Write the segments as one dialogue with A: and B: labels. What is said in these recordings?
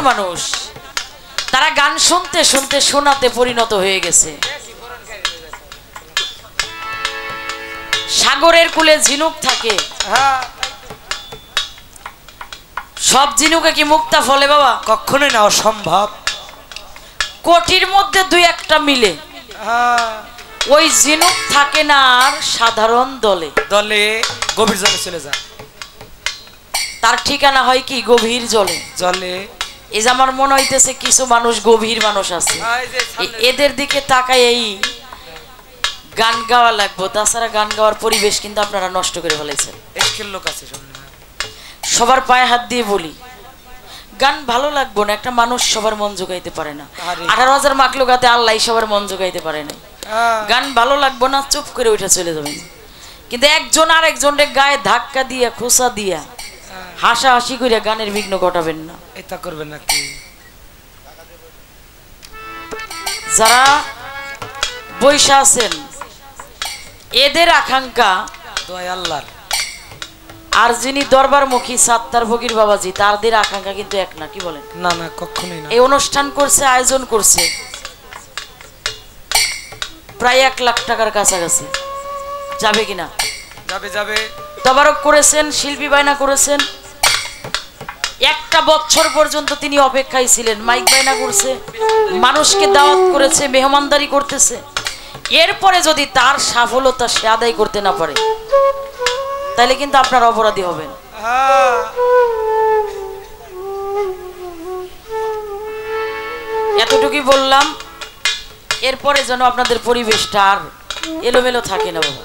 A: মানুষ, তারা গান শুনতে শুনতে শোনাতে পরিণত হয়ে গেছে। সাগরের কূলে ঝিনুক থাকে, সব ঝিনুকে কি মুক্তা ফলে বাবা?
B: কখনোই না, অসম্ভব।
A: কোটির মধ্যে দুই একটা মিলে, ওই ঝিনুক থাকে না আর সাধারণ দলে
B: দলে গভীর জলে চলে যায়।
A: তার ঠিকানা হয় কি গভীর জলে।
B: জলে
A: এই যে আমার মনে হইতেছে কিছু মানুষ গভীর মানুষ আছে, এদের দিকে তাকাই এই গান গাওয়া লাগবো, তাছাড়া গান গাওয়ার পরিবেশ কিন্তু আপনারা নষ্ট করে ফেলেছেন।
B: লোক আছে
A: সবার পায়ে হাত দিয়ে বলি, গান ভালো লাগবো না, একটা মানুষ সবার মন জোগাইতে পারে না। 18,000 মাকলুকাতে আল্লাহ সবার মন জোগাইতে পারে না। গান ভালো লাগবো না, চুপ করে উঠে চলে যাবেন। কিন্তু একজন আর একজনের গায়ে ধাক্কা দিয়া খোসা দিয়া হাসাহাসি করে গানের বিঘ্ন ঘটাবেন না,
B: এটা করবেন না। কি
A: যারা বৈশা আছেন এদের আকাঙ্ক্ষা
B: দোয়া আল্লাহর,
A: আর যিনি দরবারমুখী সাত্তার ফকির বাবাজি তাদের আকাঙ্ক্ষা কিন্তু এক না। কি বলেন?
B: না না, কখনোই না।
A: এই অনুষ্ঠান করছে, আয়োজন করছে প্রায় 1 লাখ টাকার কাছাকাছি, যাবে কিনা?
B: যাবে যাবে।
A: তবারক করেছেন, শিল্পী বায়না করেছেন, একটা বছর পর্যন্ত তিনি অপেক্ষায় ছিলেন, মাইক বায়না করছে, মানুষকে দাওয়াত করেছে, মেহমানদারি করতেছে। এরপরে যদি তার সফলতা সে আদায় করতে না পারে তাহলে কিন্তু আপনার অপরাধী হবেন। এতটুকুই বললাম, এরপরে যেন আপনাদের পরিবেশটা আর এলোমেলো থাকে না বাবা।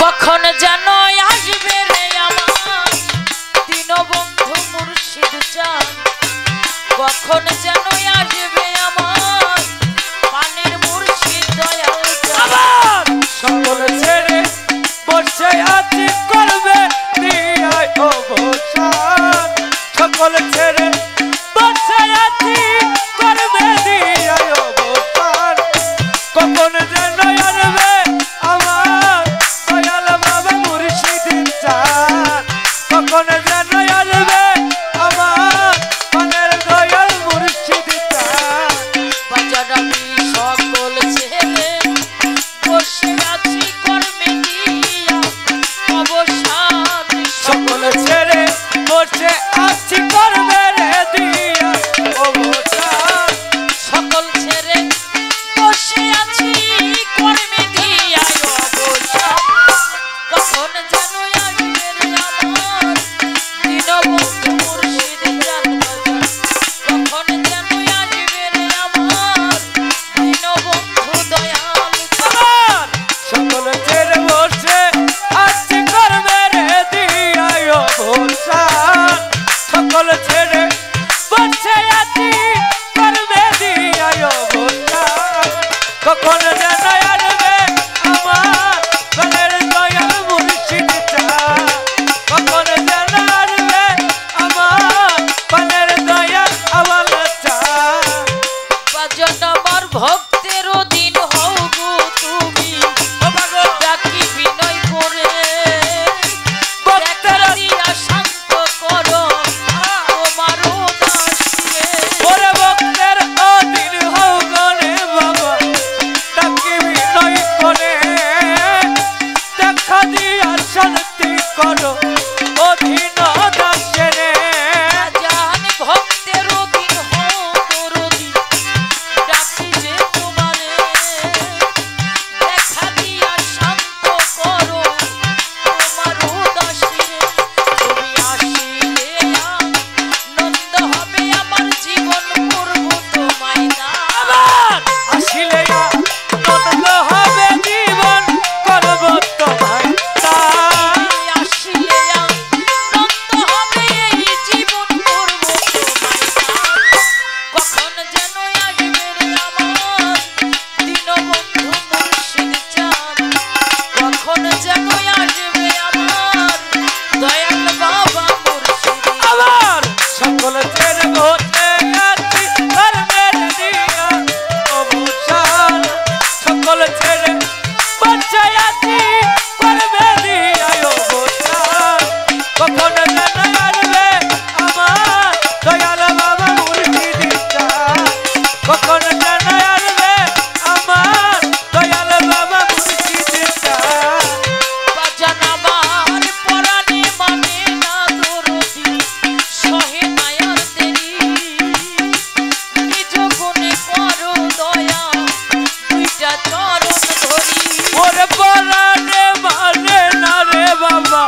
A: কখন যেন আসবে রে আমার দীনবন্ধু মুর্শিদ চাঁদ, কখন যেন আসবে আমার পানের মুর্শিদ দয়াল চাঁদ।
B: সকল ছেড়ে বসে আছি করবে দিয়ায় অবসান, সকল ছেড়ে বসে আছি করবে দিয়ায় অবসান, কখন যেন আসবে আমার দয়াল বাবা মুর্শিদ চাঁদ, কখন যেন আসবে আমার পানের দয়াল মুর্শিদ চাঁদ।
A: বাজার আমি সকল ছেড়ে বসে আছি কর্মে দিয়া অবসান,
B: সকল ছেড়ে বসে আছি করবে রে দিয়া অবসান,
A: সকল ছেড়ে বসে আছি কর্মে দিয়া অবসান, কখন যেন আসবে রে আমার দীনবন্ধু মুর্শিদ চাঁদ, কখন যেন আসবে রে আমার দীনবন্ধু দয়াল চাঁদ।
B: সকল ছেড়ে বসে আছি করবে রে দিয়া অবসান, সকল ছেড়ে বসে আছি করবে দিয়া অবসান, কখন যেন আসবে আমার প্রাণের দয়াল মুর্শিদ চাঁদ, কখন যেন আসবে আমার প্রাণের দয়াল আওয়াল চাঁদ।
A: বাজন আমার ভক্তের দিন হও গো তুমি, ডাকি বিনয় করে
B: ভক্তের
A: দিয়া শান্ত করো তোমার দাসকে।
B: ওরে ভক্তের অধীন হও গনে বাবা, ডাকি বিনয় করে দেখা দিয়া শান্তি করো অধীন দাসে রে।
A: জান ভক্তের দিন হও দরদি, ডাকি যে তোমারে
B: ছেড়ে বাঁচাই আছি করবে দিয়ায় অবসান কখন যেন আসবে আমার দয়াল বাবা মুর্শিদি চাঁদ কখন যেন আসবে আমার দয়াল বাবা মুর্শিদি চাঁদ
A: বাজান আমার পরাণে মানে না দরদি সহে মায়ার দেরি নিজ গুণে করো দয়া দুইটা চরণ ধরি
B: ওরে পরাণে মানে না রে বাবা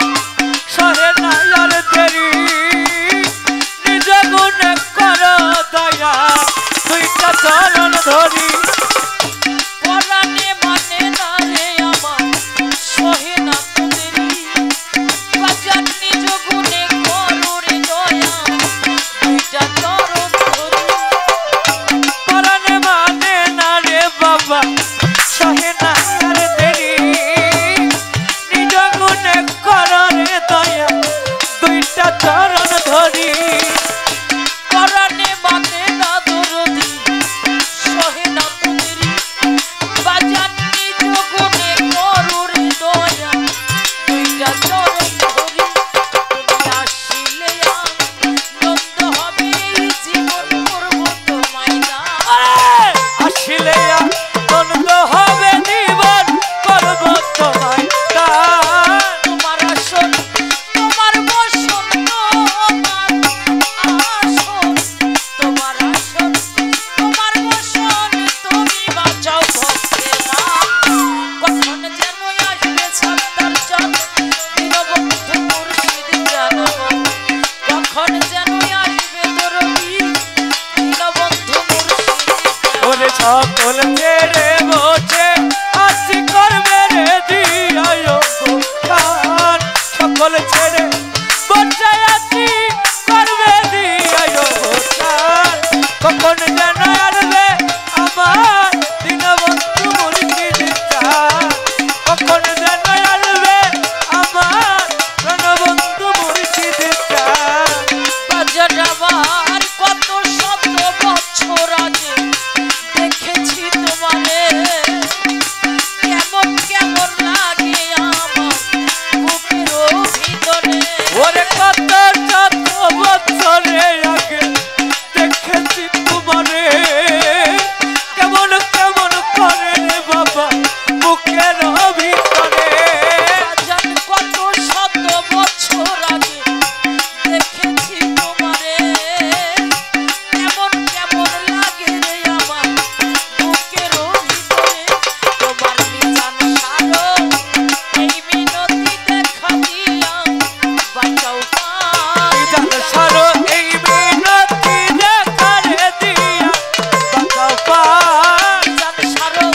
B: সহে না আর দেরি নিজ গুণে করো দয়া দুইটা চরণ ধরি
A: পরাণে মানে না রে আমার সহে না তো দেরি বাজান নিজ গুণে করো রে দয়া দুইটা চরণ ধরি
B: পরাণে মানে না রে বাবা সহে না আর দেরি নিজ গুণে করো রে দয়া দুইটা চরণ ধরি
A: পরাণে মানে না দরদি সহে না তো দেরি বাজান নিজ গুণে করো রে দয়া দুইটা চরণ ধরি তুমি আসিলে আনন্দ হবে এই জীবন করব তোমায় দান
B: আসিলে আনন্দ হবে জীবন করব তোমায় দান
A: তোমার আসন তোমার বসন তোমার আসন তোমার আসন তোমার বসন তুমি বাঁচাও ভক্তেরা কখন যেন আসবে সত্তার চাঁদ দীনবন্ধু মুর্শিদ জানাবো কখন যেন আসবে দরদি দীনবন্ধু মুর্শিদ
B: ওরে সকল ছেড়ে বসে আসি করবে রে দিয়ায় অবসান সকল ছেড়ে বসে আসি করবে দিয়ায় অবসান কখন যেন আসবে আমার দীনবন্ধু মুর্শিদ চাঁদ কখন যেন আসবে আমার প্রাণবন্ধু মুর্শিদ চাঁদ
A: বাজার আমার কত শত বছর আগে দেখেছি তোমারে কেমন কেমন লাগে আমার বুকের ভিতরে
B: ওরে কত শত বছরে আগে দেখেছি তোমারে কেমন কেমন করে রে বাবা বুকের ভিতরে
A: বাজার কত শত বছর আগে দেখেছি তোমারে কেমন কেমন লাগে রে আমার বুকের ভিতরে তোমার মিজান সারো এই মিনতি দেখা দিয়া বাঁচাও পাই
B: জান সারো এই মিনতি দেখারে দিয়া বাঁচাও পাই
A: মিজান সারো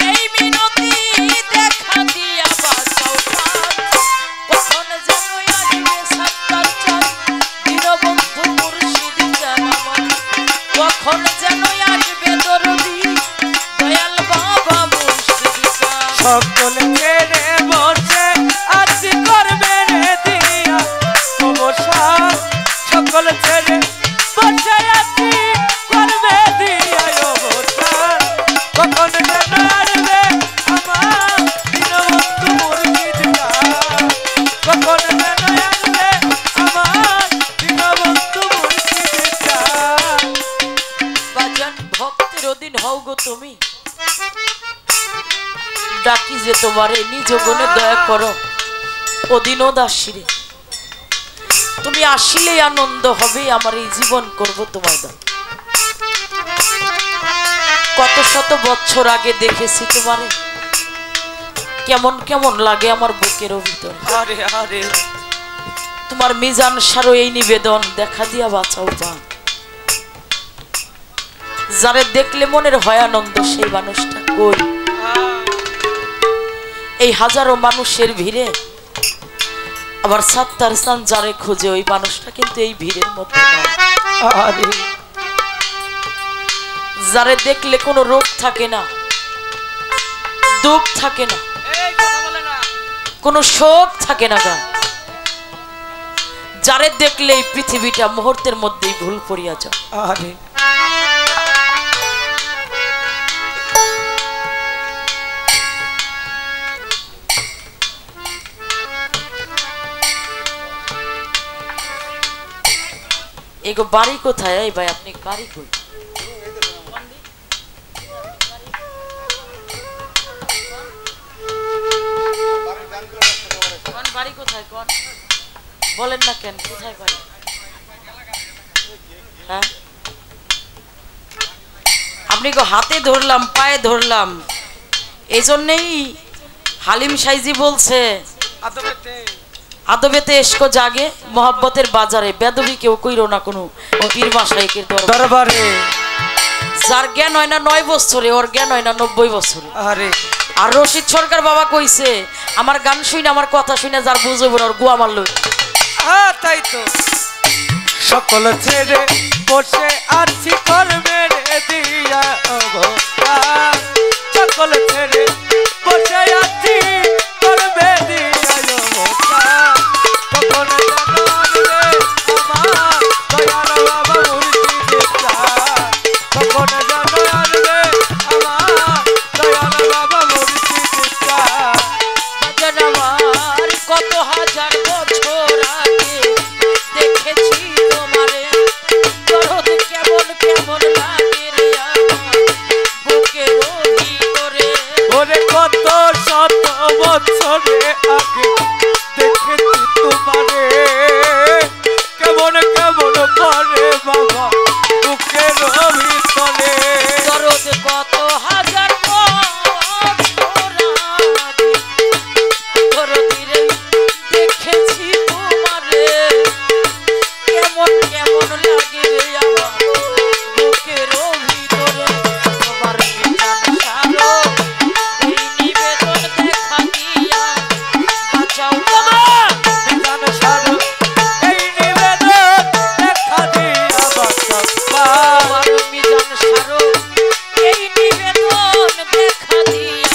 A: এই মিনতি দেখা দিয়া বাঁচাও পাই কখন যেন আসবে সত্তার চাঁদ দীনবন্ধু মুর্শিদ জানাবো কখন যেন আসবে দরদি দয়াল বাবা মুর্শিদ চাঁদ
B: সকল ছেড়ে বসে আসি করবে রে দিয়া অবসান সকল ছেড়ে বসে আসি করবে দিয়া অবসান কখন যেন আসবে আমার দীনবন্ধু মুর্শিদ চাঁদ কখন যেন আসবে আমার দীনবন্ধু মুর্শিদ চাঁদ
A: বাজান ভক্তের অধীন হও গো তুমি ডাকি যে তোমারে নিজ গুণে দয়া করো অধীন দাসীরে তুমি আসিলেই আনন্দ হবে আমার এই জীবন করব তোমায় দান কত শত বছর আগে দেখেছি তোমারে কেমন কেমন লাগে আমার বুকের ভিতরে
B: আরে আরে
A: তোমার মিজান সারো এই নিবেদন দেখা দিয়া বাঁচাও পান যারে দেখলে মনের হয় আনন্দ সেই মানুষটা কই এই হাজারো মানুষের ভিড়ে আবার সাত্তার স্থান যারে খুঁজে ওই মানুষটা কিন্তু এই ভিড়ের মধ্যে নয়
B: আরে
A: যারে দেখলে কোনো রোগ থাকে না দুঃখ থাকে না কোনো শোক থাকে না গা যারে দেখলে এই পৃথিবীটা মুহূর্তের মধ্যেই ভুল পড়িয়া যায় এগো বাড়ি কোথায়? এই ভাই আপনি বাড়ি কই? বাড়ি কোথায় কোন বলেন না কেন? কোথায় বাড়ি? হ্যাঁ আপনি গো হাতে ধরলাম পায়ে ধরলাম এই জন্যেই হালিম সাইজি বলছে আদবেতে এসকো জাগে মোহাব্বতের বাজারে বেদবি কেউ কইরো না কোনো পীর মাশায়েখের
B: দরবারে।
A: যার জ্ঞান হয় না 9 বছরে ওর জ্ঞান হয় না 90 বছরে।
B: আরে
A: আর রশিদ সরকার বাবা কইছে আমার গান শুনে আমার কথা শুনে যার বুঝবো না ওর গুয়া মারলো।
B: হ্যাঁ তাই তো সকল ছেড়ে বসে আছি করবে রে দিয়া অবতার। সকল ছেড়ে বসে আছি করবে দিয়া অবতার। তখন জানবে আমার দয়াল বাবা মুর্শিদের চাঁদ। তখন জানবে আমার দয়াল বাবা মুর্শিদের চাঁদ।
A: বাজান আমার কত হাজার বছর আগে দেখেছি তোমারে দরদ কেমন কেমন লাগে রে আমার বুকের ভিতরে।
B: ওরে কত শত বছরে আগে দেখেছি তোমারে কেমন কেমন করে বাবা বুকের ভিতরে।
A: দরদ কত হাজার বছর আগে দরদিরে দেখেছি তোমারে কেমন কেমন লাগে রে আমার বুকের ভিতরে। তোমার বিধান সারো এই নিবেদন দেখা দিয়া বাঁচাও তোমার
B: বিধান সারো এই নিবেদন দেখা দিয়া বাঁচাও।
A: তোমার বিধান সারো এই নিবেদন দেখা দিয়া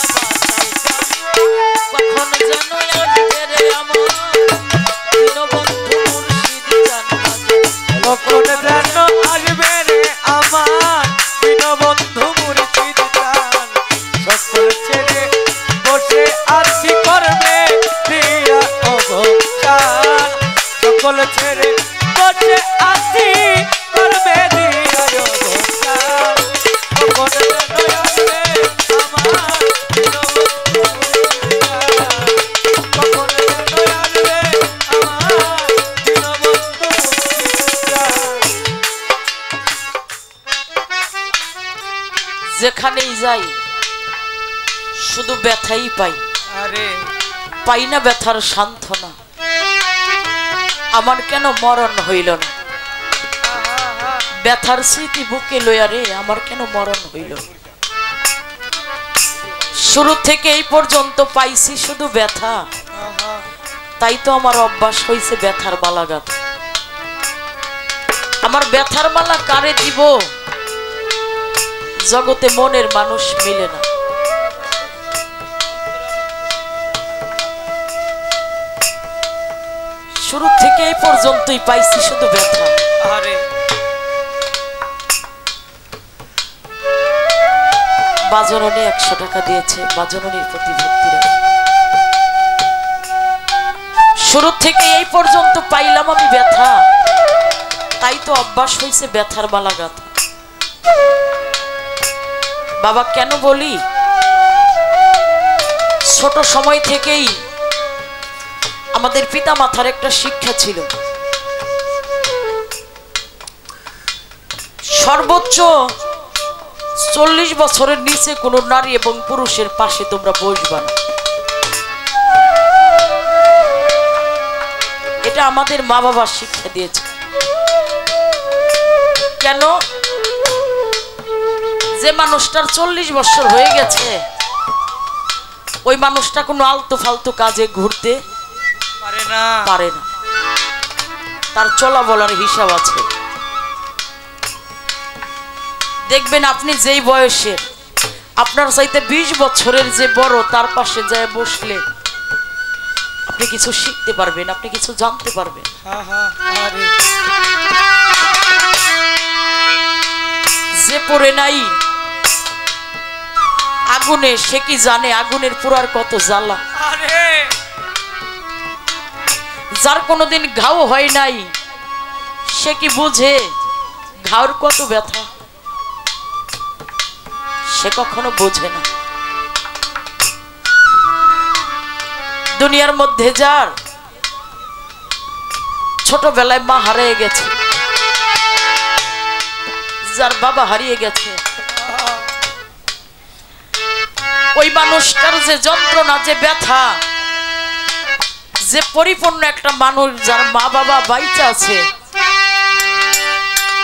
A: বাঁচাও। কখন যেন আসবে রে আমার দীনবন্ধু মুর্শিদ জানবাজে।
B: কখন যেন আসবে রে আমার দীনবন্ধু মুর্শিদ চাঁদ। সকল ছেড়ে বসে আছি করবে দিয়া অবতার। সকল ছেড়ে বসে আছি করবে দিয়া অবতার। কখন যেন আসবে আমার দীনবন্ধু মুর্শিদ চাঁদ। কখন যেন আসবে আমার দীনবন্ধু মুর্শিদ চাঁদ।
A: যেখানেই যাই শুধু ব্যথাই পাই,
B: আরে
A: পাই না ব্যথার সান্ত্বনা। আমার কেন মরণ হইল না? ব্যথার স্মৃতি বুকে লইয়া রে আমার কেন মরণ হইল? শুরু থেকে এই পর্যন্ত পাইছি শুধু ব্যথা, তাই তো আমার অভ্যাস হইছে ব্যথার বালাঘাত। আমার ব্যথার মালা কারে দিব? জগতে মনের মানুষ মিলে না। শুরু থেকে এই পর্যন্তই পাইছি শুধু ব্যথা।
B: আরে
A: বাজননে 100 টাকা দিয়েছে, বাজননির প্রতি ভক্তি রাখি। শুরু থেকে এই পর্যন্ত পাইলাম আমি ব্যথা, তাই তো অভ্যাস হয়েছে ব্যথার মালা গাঁথা। বাবা কেন বলি, ছোট সময় থেকেই আমাদের পিতা মাতার একটা শিক্ষা ছিল, সর্বোচ্চ 40 বছরের নিচে কোন নারী এবং পুরুষের পাশে তোমরা বসবা না। এটা আমাদের মা বাবা শিক্ষা দিয়েছে। কেন? যে মানুষটার 40 বছর হয়ে গেছে ওই মানুষটা কোনো আলতু ফালতু কাজে ঘুরতে পারে না, তার চলা বলার হিসাব আছে। দেখবেন আপনি যেই বয়সে, আপনার চাইতে 20 বছরের যে বড় তার পাশে যায় বসলে আপনি কিছু শিখতে পারবেন, আপনি কিছু জানতে পারবেন। যে পড়ে নাই আগুনে সে কি জানে আগুনের পুরার কত জ্বালা। যার কোনোদিন ঘাও হয় নাই সে কি বুঝে ঘাওর কত ব্যথা? সে কখনো বোঝে না। দুনিয়ার মধ্যে যার ছোটবেলায় মা হারিয়ে গেছে, যার বাবা হারিয়ে গেছে, ওই মানুষটার যে যন্ত্রণা, যে ব্যথা, যে পরিপূর্ণ একটা মানুষ যার মা বাবা বাইচা আছে,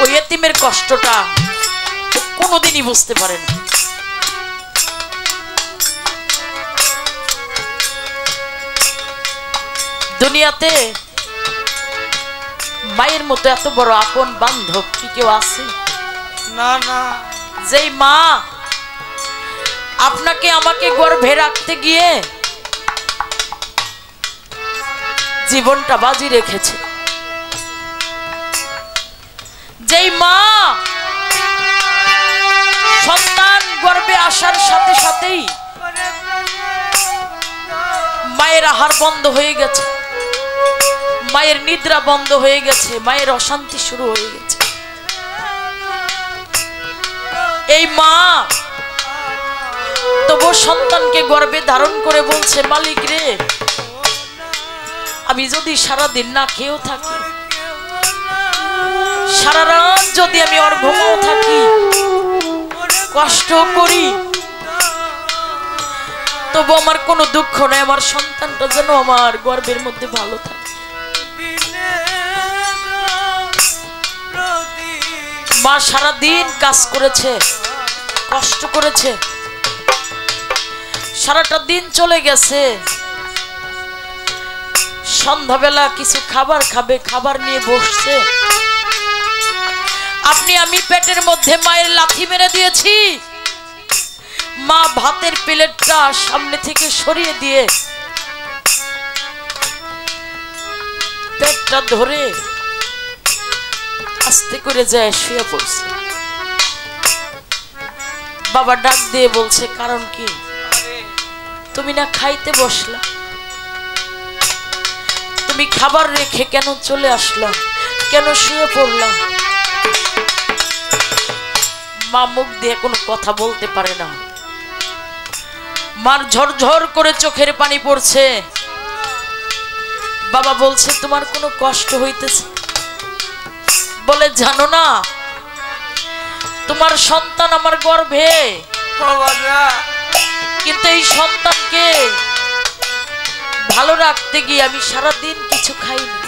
A: ওই এতিমের কষ্টটা কোনোদিনই বুঝতে পারে না। দুনিয়াতে মায়ের মতো এত বড় আপন বান্ধব কি কেউ আছে?
B: না না।
A: যেই মা আপনাকে আমাকে গর্ভে রাখতে গিয়ে জীবনটা বাজি রেখেছে, যেই মা সন্তান গর্ভে আসার সাথে সাথেই মায়ের আহার বন্ধ হয়ে গেছে, মায়ের নিদ্রা বন্ধ হয়ে গেছে, মায়ের অশান্তি শুরু হয়ে গেছে, এই মা তবু সন্তানকে গর্ভে ধারণ করে বলছে, মালিক রে, আমি যদি সারাদিন না খেয়েও থাকি, সারা রাত যদি আমি অর্ঘ্যও থাকি, কষ্ট করি, তবু আমার কোনো দুঃখ নাই, আমার সন্তানটা যেন আমার গর্ভের মধ্যে ভালো থাকে। মা সারাদিন কাজ করেছে, কষ্ট করেছে, সারাটা দিন চলে গেছে, সন্ধ্যাবেলা কিছু খাবার খাবে, খাবার নিয়ে বসছে, আপনি আমি পেটের মধ্যে মায়ের লাথি মেরে দিয়েছি, মা ভাতের প্লেটটা সামনে থেকে সরিয়ে দিয়ে পেটটা ধরে আস্তে করে যায় শুয়ে পড়ছে। বাবা ডাক দিয়ে বলছে, কারণ কি? তুমি না খাইতে বসলা, তুমি খাবার রেখে কেন চলে আসলা, কেন শুয়ে পড়লা? মা মুখ দিয়ে কোনো কথা বলতে পারে না, মার ঝরঝর করে চোখের পানি পড়ছে। বাবা বলছে, তোমার কোনো কষ্ট হইতেছে? বলে, জানো না তোমার সন্তান আমার গর্ভে, কিন্তু এই সন্তানকে ভালো রাখতে গিয়ে আমি সারাদিন কিছু খাইনি,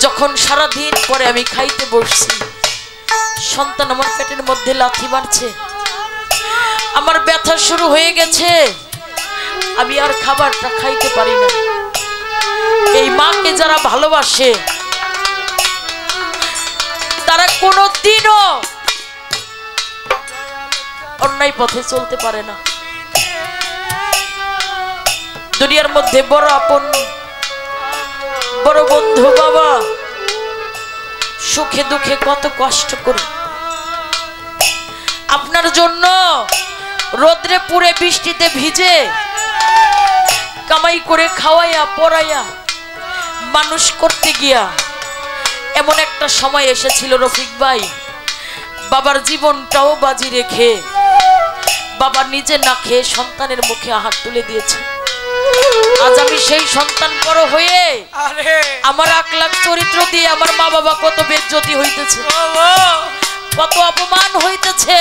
A: যখন সারাদিন পরে আমি খাইতে বসছি, সন্তান আমার পেটের মধ্যে লাথি মারছে, আমার ব্যথা শুরু হয়ে গেছে, আমি আর খাবারটা খাইতে পারি না। এই মাকে যারা ভালোবাসে তারা কোনোদিনও অন্যায় পথে চলতে পারে না। দুনিয়ার মধ্যে বড় আপন, বড় বন্ধু বাবা, সুখে দুঃখে কত কষ্ট করে আপনার জন্য রোদ্রে পুড়ে বৃষ্টিতে ভিজে কামাই করে খাওয়াইয়া পড়াইয়া মানুষ করতে গিয়া এমন একটা সময় এসেছিল রফিক ভাই, বাবার জীবনটাও বাজি রেখে বাবা নিজে না খেয়ে সন্তানের মুখে আহার তুলে দিয়েছে। আজ আমি সেই সন্তান বড় হয়ে আমার আকলাক চরিত্র দিয়ে আমার মা বাবা কত বেজ্জতি হইতেছে, কত অপমান হইতেছে,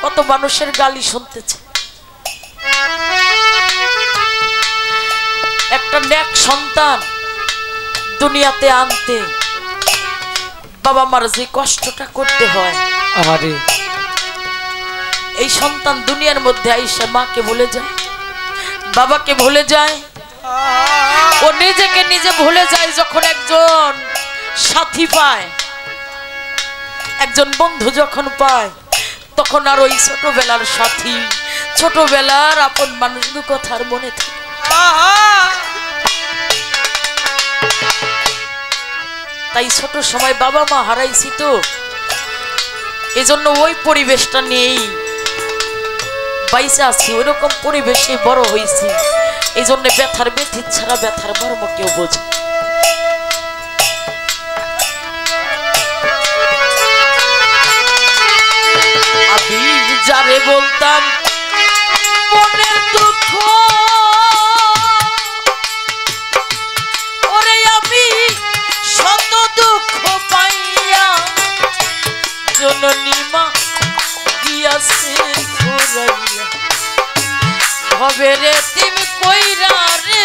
A: কত মানুষের গালি শুনতেছে। একটা নেক সন্তান দুনিয়াতে আনতে বাবা মার যে কষ্টটা করতে হয়, এই সন্তান দুনিয়ার মধ্যে আইসা মাকে ভুলে যায়, বাবাকে ভুলে যায়, ও নিজেকে নিজে ভুলে যায়। যখন একজন সাথী পায়, একজন বন্ধু যখন পায়, তখন আর ওই ছোটবেলার সাথী, ছোটবেলার আপন মানুষগুলো কথা আর মনে থাকে। তাই ছোট সময় বাবা মা হারাইছি, তো এজন্য ওই পরিবেশটা নিয়েই বাইসে আছি, ওইরকম পরিবেশে বড় হয়েছি। এই জন্য ব্যথার ব্যথিত ছাড়া ব্যথার মর্ম কেউ বোঝে। যারে বলতাম মনের দুঃখ ওরে আমি শত দুঃখ পাইয়া জননী মা গিয়াছে ঘুরাইয়া হবে রে তুমি কইরা রে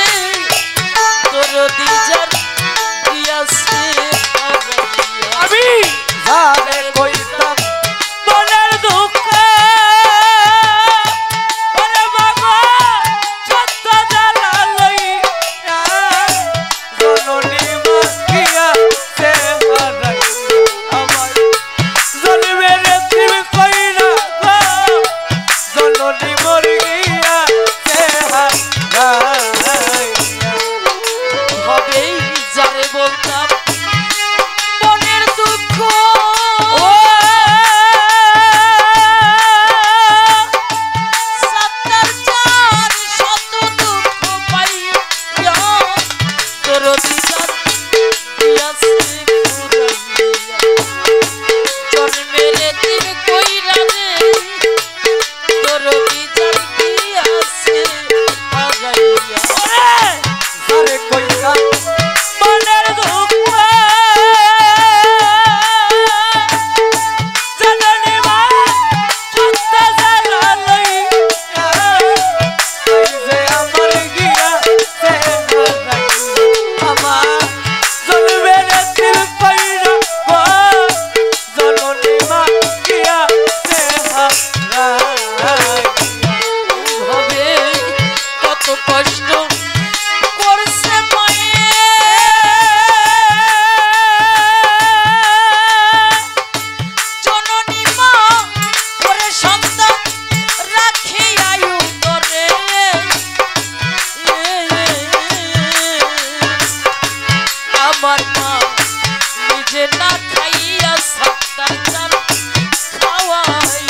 A: তোর দিজার গিয়াছে
B: আমি যারে কইতাম মনের দুঃখ ওরে বাবা কত জ্বালা লইয়া জননী মাখিয়া সে হারাই আমার জন্মের তুমি কইরা গো জননী মরি গিয়া সে হারাই
A: হবে যারে বলতাম মনের দুঃখ সাত্তার চার শত দুঃখ পাইয়া তোর দিদার দিয়াছে ঘুরাইয়া জন্মেরে দিন কইরা রে তোর দিদার দিয়াছে হারাইয়া
B: যারে কইতাম মনের দুঃখ জননী মা কত জ্বালা লইয়া এই যে আমার গিয়া সে হারাই আমার জন্মের দিল কইরা গো জননী মা গিয়া সে হারাই
A: হবে কত কষ্ট করছে মায়ে জননী মা করে সন্তান রাখে আয়ু করে আমার মা নিজে না খাইয়া সন্তান চান খাওয়াই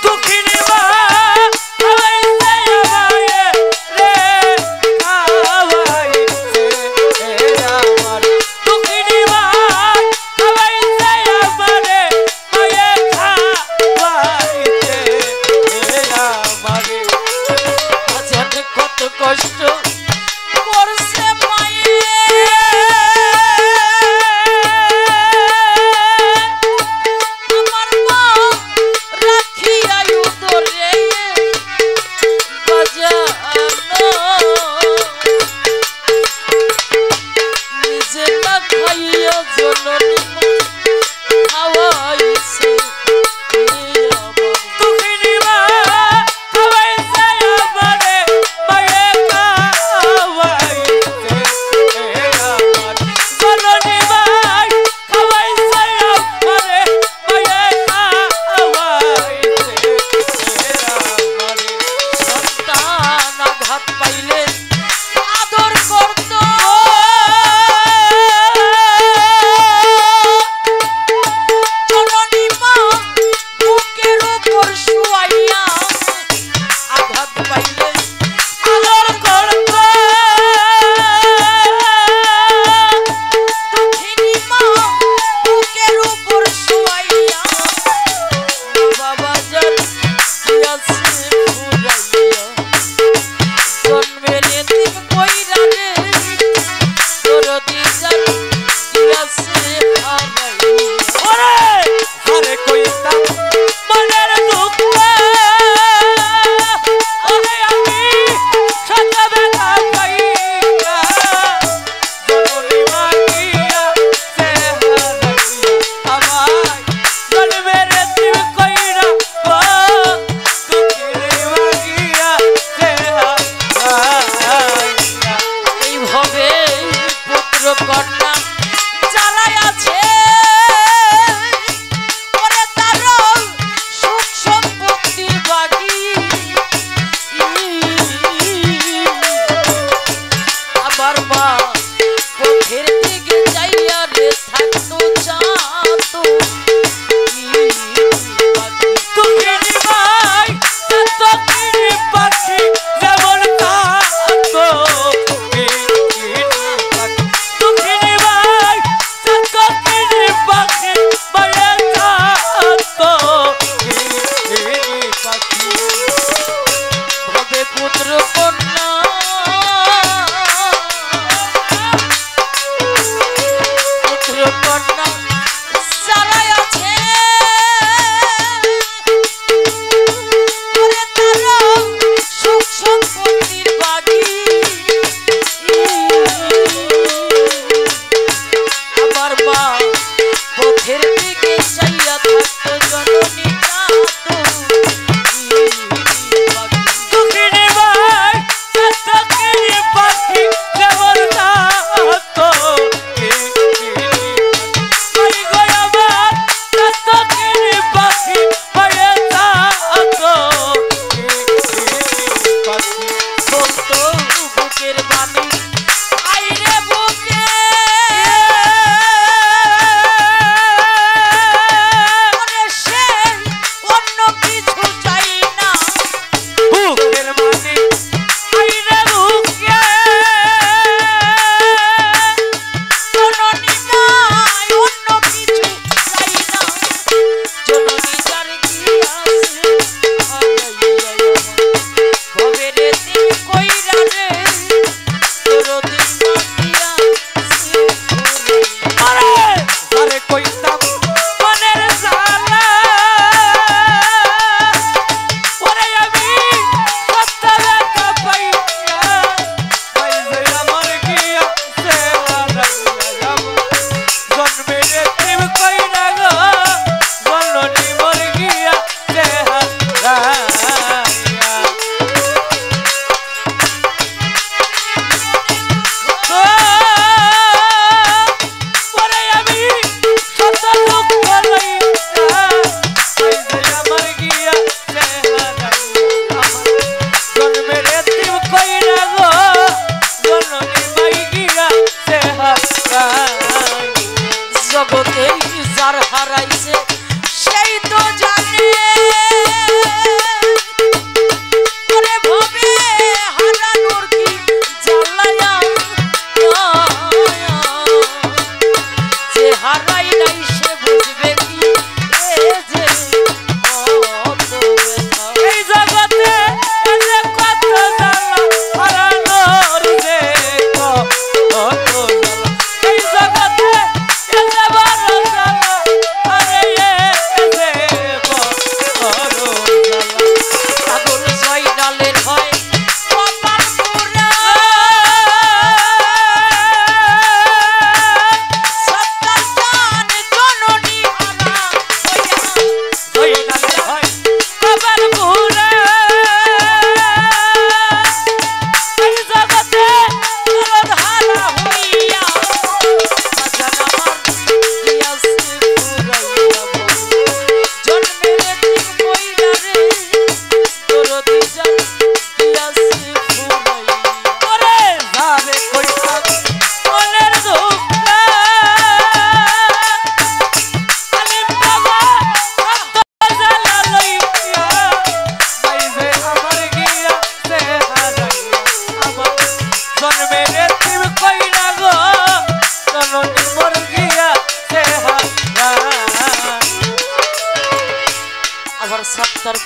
B: দুঃখিনী মা খাওয়াইছে আমায় রে খাওয়াইছে আমার দুঃখিনী মা খাওয়াইছে আমারে মায়ে খাওয়াইছে আমারে
A: আজ কত কষ্ট করছে মায়ে আমার মা রাখিয়া উদরে বাজানো নিজে না খাইয়া জননী মা খাওয়াইছে আমার
B: দুঃখিনী মা খাওয়াইছে আমারে মায়ে খাওয়াইছে আমার জননী মা খাওয়াইছে আমারে মায়ে খাওয়াইছে আমারে
A: সন্তান আঘাত পাইলে আদর করত জননী মা বুকের উপর শুয়াইয়া আঘাত পাইলে আদর করত দুঃখিনী মা বুকের উপর শুয়াইয়া বাবা জান গিয়াছে ঘুরাইয়া জন্মেরে দিন কইরা রে তোর দিজার গিয়াছে হারাইয়া
B: ওরে আরে কইতাম মনের দুঃখ ওরে আমি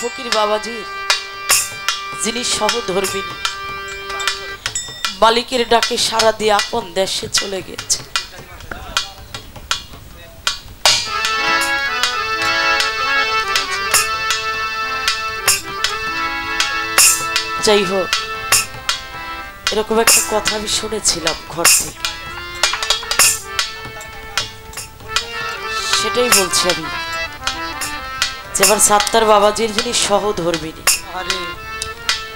A: ফকির বাবাজির যিনি সহধর্মিনী মালিকের ডাকে সাড়া দিয়ে আপন দেশে চলে গেছে। যাই হোক, এরকম একটা কথা আমি শুনেছিলাম ঘর থেকে, সেটাই বলছি আমি, যে আমার সাত্তার বাবাজির যিনি সহধর্মিনী,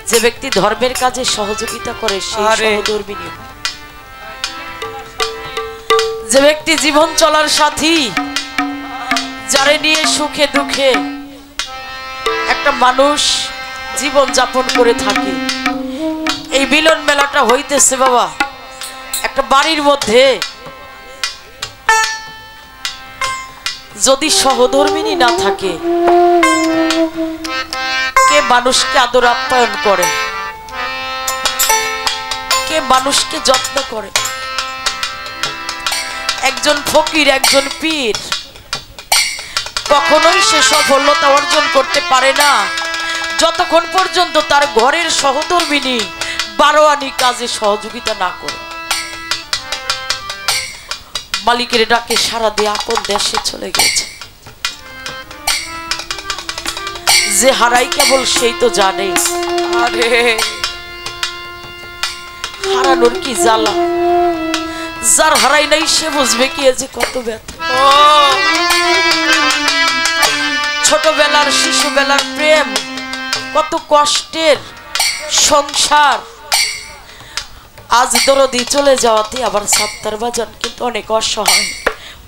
A: যে ব্যক্তি ধর্মের কাজে সহযোগিতা করে সেই সহধর্মিনী, যে ব্যক্তি জীবন চলার সাথী, যারে নিয়ে সুখে দুঃখে একটা মানুষ জীবন যাপন করে থাকে। এই মিলন মেলাটা হইতেছে বাবা একটা বাড়ির মধ্যে, যদি সহধর্মিনী না থাকে, কে মানুষকে আদর আপ্যায়ন করে, কে মানুষকে যত্ন করে? একজন ফকির, একজন পীর কখনোই সে সফলতা অর্জন করতে পারে না যতক্ষণ পর্যন্ত তার ঘরের সহধর্মিনী বারোয়ানি কাজে সহযোগিতা না করে। মালিকের ডাকে সাড়া দিয়ে আপন দেশে চলে গেছে। যে হারাই কেবল সেই তো জানে, আরে হারানোর কি জ্বালা, যার হারাই নাই সে বুঝবে কি যে কত ব্যথা। ছোটবেলার শিশুবেলার প্রেম কত কষ্টের সংসার, আজ দরদি চলে যাওয়াতে আবার সাত্তার বাজান কিন্তু অনেক অসহায়,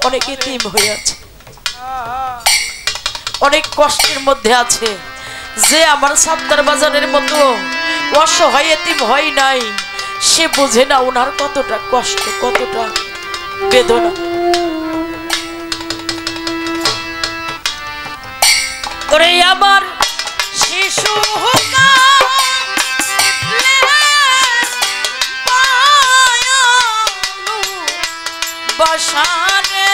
A: অনেক এতিম হয়ে আছে, অনেক কষ্টের মধ্যে আছে। যে আমার সাত্তার বাজানের মতো অসহায় এতিম হয় নাই, সে বোঝে না ওনার কতটা কষ্ট, কতটা বেদনা। ওরে আমার শিশু বাসারে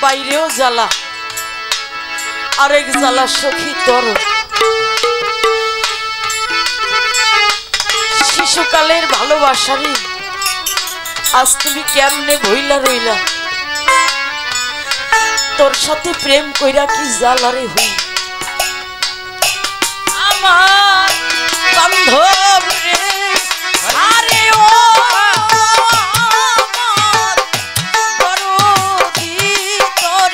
A: বাইরেও জ্বালা, আরেক জ্বালা সখী তোর। শিশুকালের ভালোবাসারই আজ তুমি কেমনে ভইলা রইলা, তোর সাথে প্রেম কইরা কি জ্বালারে হই। আমার বান্ধব রে, আরে ও আমার দরদি তোর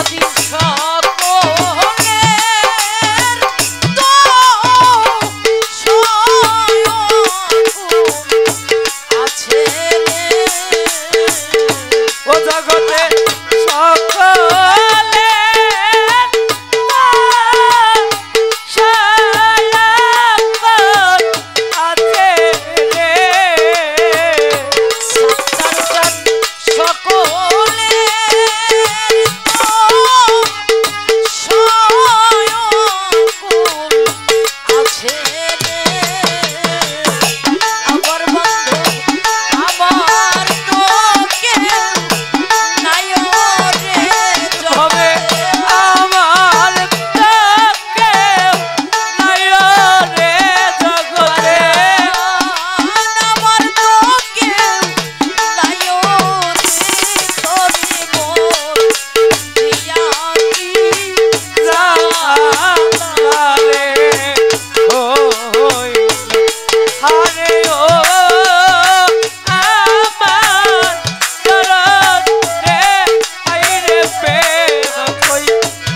A: যদি সকলের তো আছে রে
B: ও জগতে সকলে আছে রে
A: সত্তর সকলে আছে রে আমার বন্ধু আমার তো কেউ নাই রে
B: হবে আমার তাকে নাই রে জগতে
A: আমার তো কেউ নাই রে তোরি মোর দিয়া কি
B: জালালে ও হারে ও আমার দরদ রে আইরে প্রেম কই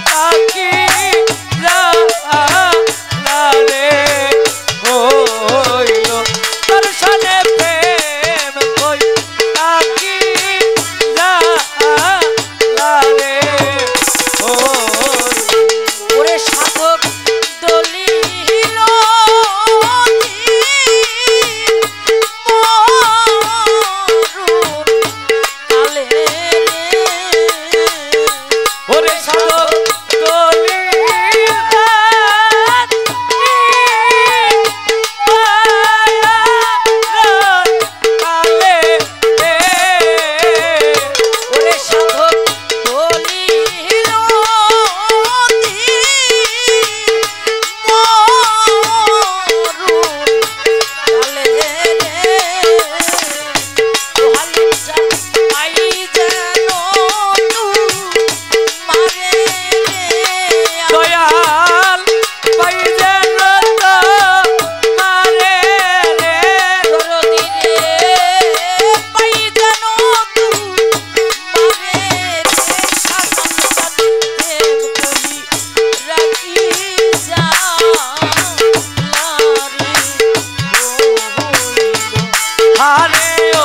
B: তাকি জালালে ও দর্শনে প্রেম কই তাকি জালালে ও
A: ওরে সাধক দলিল মরুন কালে রে
B: ওরে সাধক দলিলাত কালে রে
A: ওরে সাধক দলিল মরুন কালে রে ওহালিটা পাই যেন মারে রে
B: দয়াল পাই যেন তো মারে রে
A: দরদি রে পাই যেন মারে রে সাধন প্রেম করি রাখি যা লারে
B: হারে ও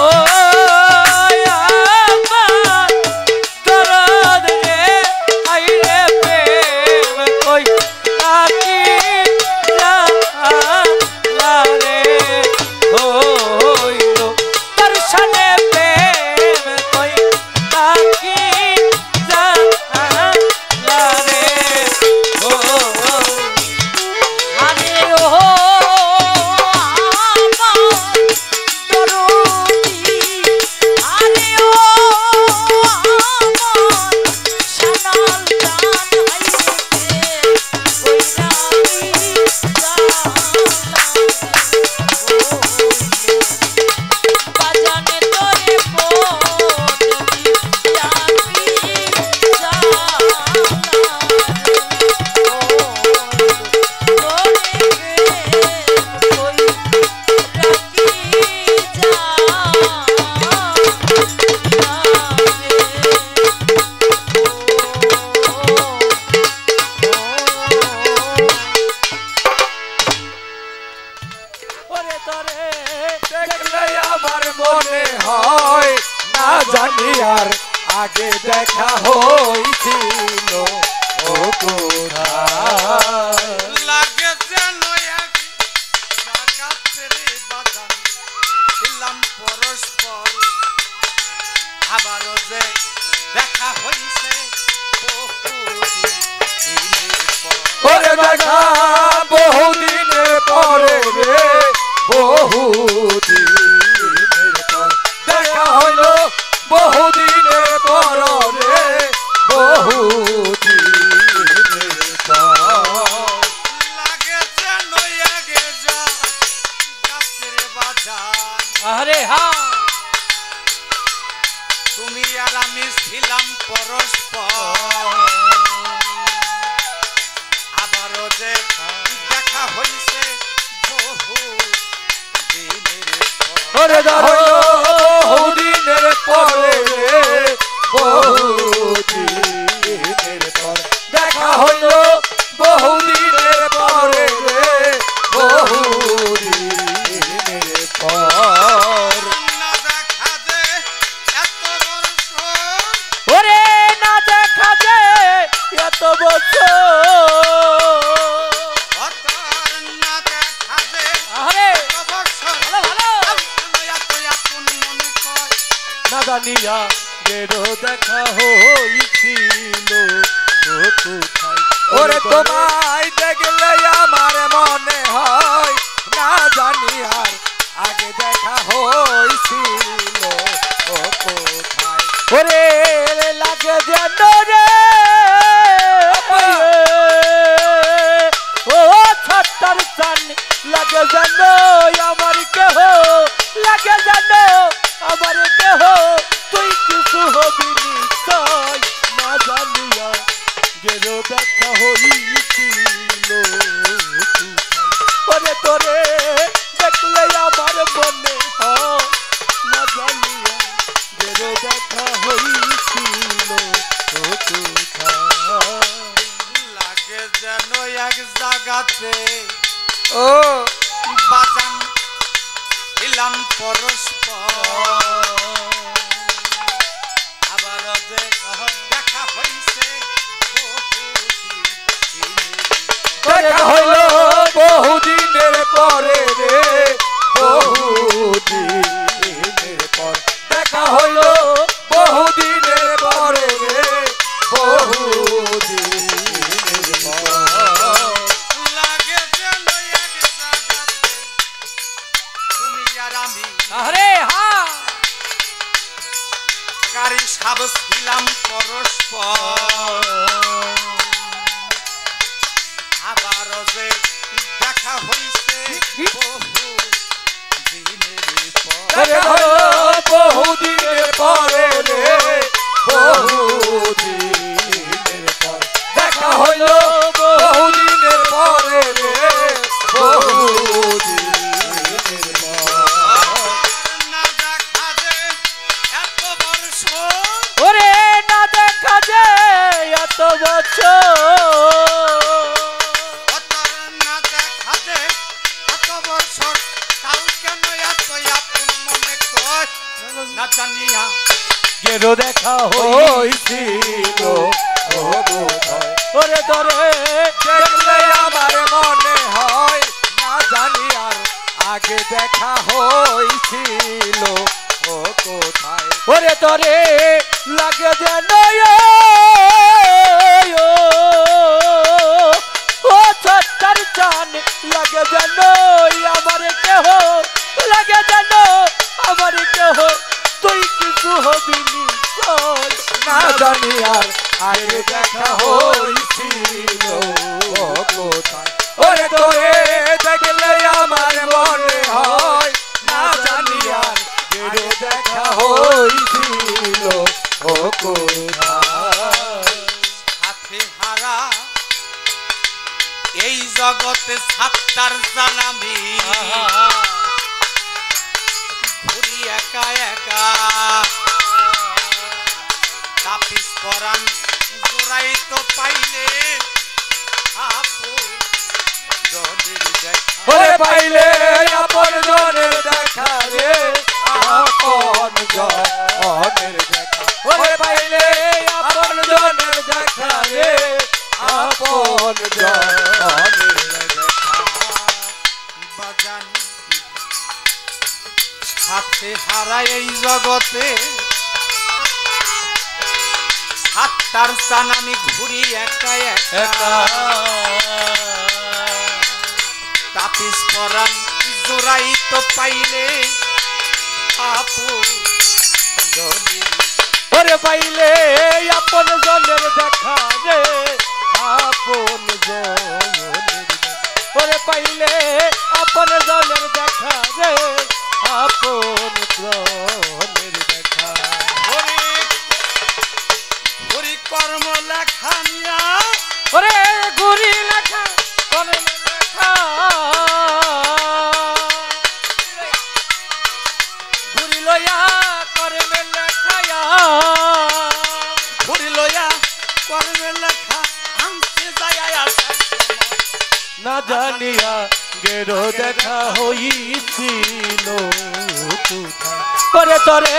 B: আমার দরদ রে আইরে প্রেম কই তাকি জালালে হইল দর্শনে প্রেম কই তাকি জালালে ও
A: আরে ও আমার দরদি আরে ও আমার সানাল জান হাইতে বাজানে তোরে বদলি যাবি
B: ওরে তরে দেখলে আমার মনে হয় না জানি আর আগে দেখা হইছিল ও কোথায়
C: লাগে যেন এক জাগাতের বাগান ছিলাম পরস্পর আবারও যে দেখা হইছে বহুদিনের পর।
B: ওরে দেখা বহুদিনের পরে রে বহুদিনের পর দেখা হইল বহুদিনের পর রে বহুদিনের পর
C: লাগে যেন এক জাগাতের বাগান
B: আরে হ্যাঁ
C: তুমি আর আমি ছিলাম পরস্পর আবারও যে দেখা হইছে বহু দিনের পর।
B: ওরে ধরো বহুদিনের পরে রে বহুদিনের রে ও ছাত্তার চান লাগে যেন আমার কেহ লাগে যেন আমার কেহ তুই কিছু হবি নিশ্চয় না জানিয়া গেরো দেখা হইছিল ওরে তোরে দেখলে আমার মনে হয় না জানিয়া গেরো দেখা হইছিল
C: লাগে যেন এক জায়গাতে
B: ও
C: বাজান ছিলাম পরস্পর আবার যে দেখা হইছে
B: দেখা হইল বহুদিনের পরে রে বহুদিনের পর দেখা হইল বহুদিনের পরে রে বহুদিনের পর
C: লাগে যেন এক জায়গাতে তুমি আর আমি
B: আরে হ্যাঁ
C: কারি সাব ছিলাম পরস্পর আবার যে দেখা হইছে বহু দিনের পর
B: দেখা হইল বহুদিনের পরে রে বহুদিনের পর দেখা হইল বহুদিনের পরে রে বহুদিনের পর
C: না দেখা যে এত বর্ষ
B: ওরে না দেখা যায় এত বছর
C: অতর না দেখা যে এত বছর তাও কেন এত আপন মনে কর না জানিয়া
B: গেরো দেখা হইছিল ওরে ধরে দেখলে আমার মনে হয় না জানি আর আগে দেখা হইছিল ও কোথায় ওরে ধরে লাগে যেন ও ছাত্তার চান লাগে যেন আমার কেহ লাগে যেন আমার কেহ তুই কিছু হবি নিশ্চয় না জানি আর আগে দেখা হইছিল ও কোথায় ওরে তোরে দেখলে আমার মনে হয় না জানি আর গেরো দেখা হইছিল ও কোথায়
C: হাতে হারা এই জগতে সাতটার জানামি ঘুরি একা একা তাপিস পরান জোড়াই তো পাইলে আপু জনের দেখা
B: ওরে পাইলে আপন জনের দেখা রে আপন জনের দেখা ওরে পাইলে আপন জনের দেখা রে আপন জনের দেখা
C: বাজান হাতে হারা এই জগতে সাতটার চান আমি ঘুরি একা একা তাপিস পরান জোড়াই তো পাইলে আপু জনের
B: ওরে পাইলে আপন জনের দেখা রে আপন জনের দেখা ওরে পাইলে আপন জনের দেখা রে আপন জনের দেখা
C: হরি কর্ম লেখা নিয়া
B: ওরে গুরি লেখা করে লেখা গুরি লয়া করে লেখায়া
C: হরি লয়া কর্মে লেখা আনতে যায়
B: না জানিয়া গেরো দেখা হইছিল করে তরে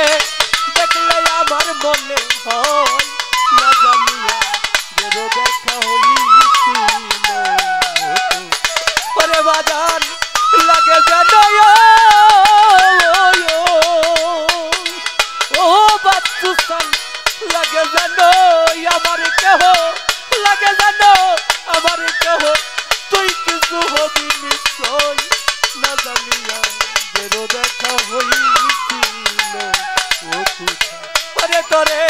B: দেখলে আমার মনে হয় না জানিয়া গেরো দেখা হইছিল করে বাজান লাগে যেন ও বাচ্চুসান লাগে যেন আমার কেহ লাগে যেন আমার কেহ তুই কিছু হবি নিশ্চয় না জানিয়া গেরো দেখা হইছিল ও কোথায় তরে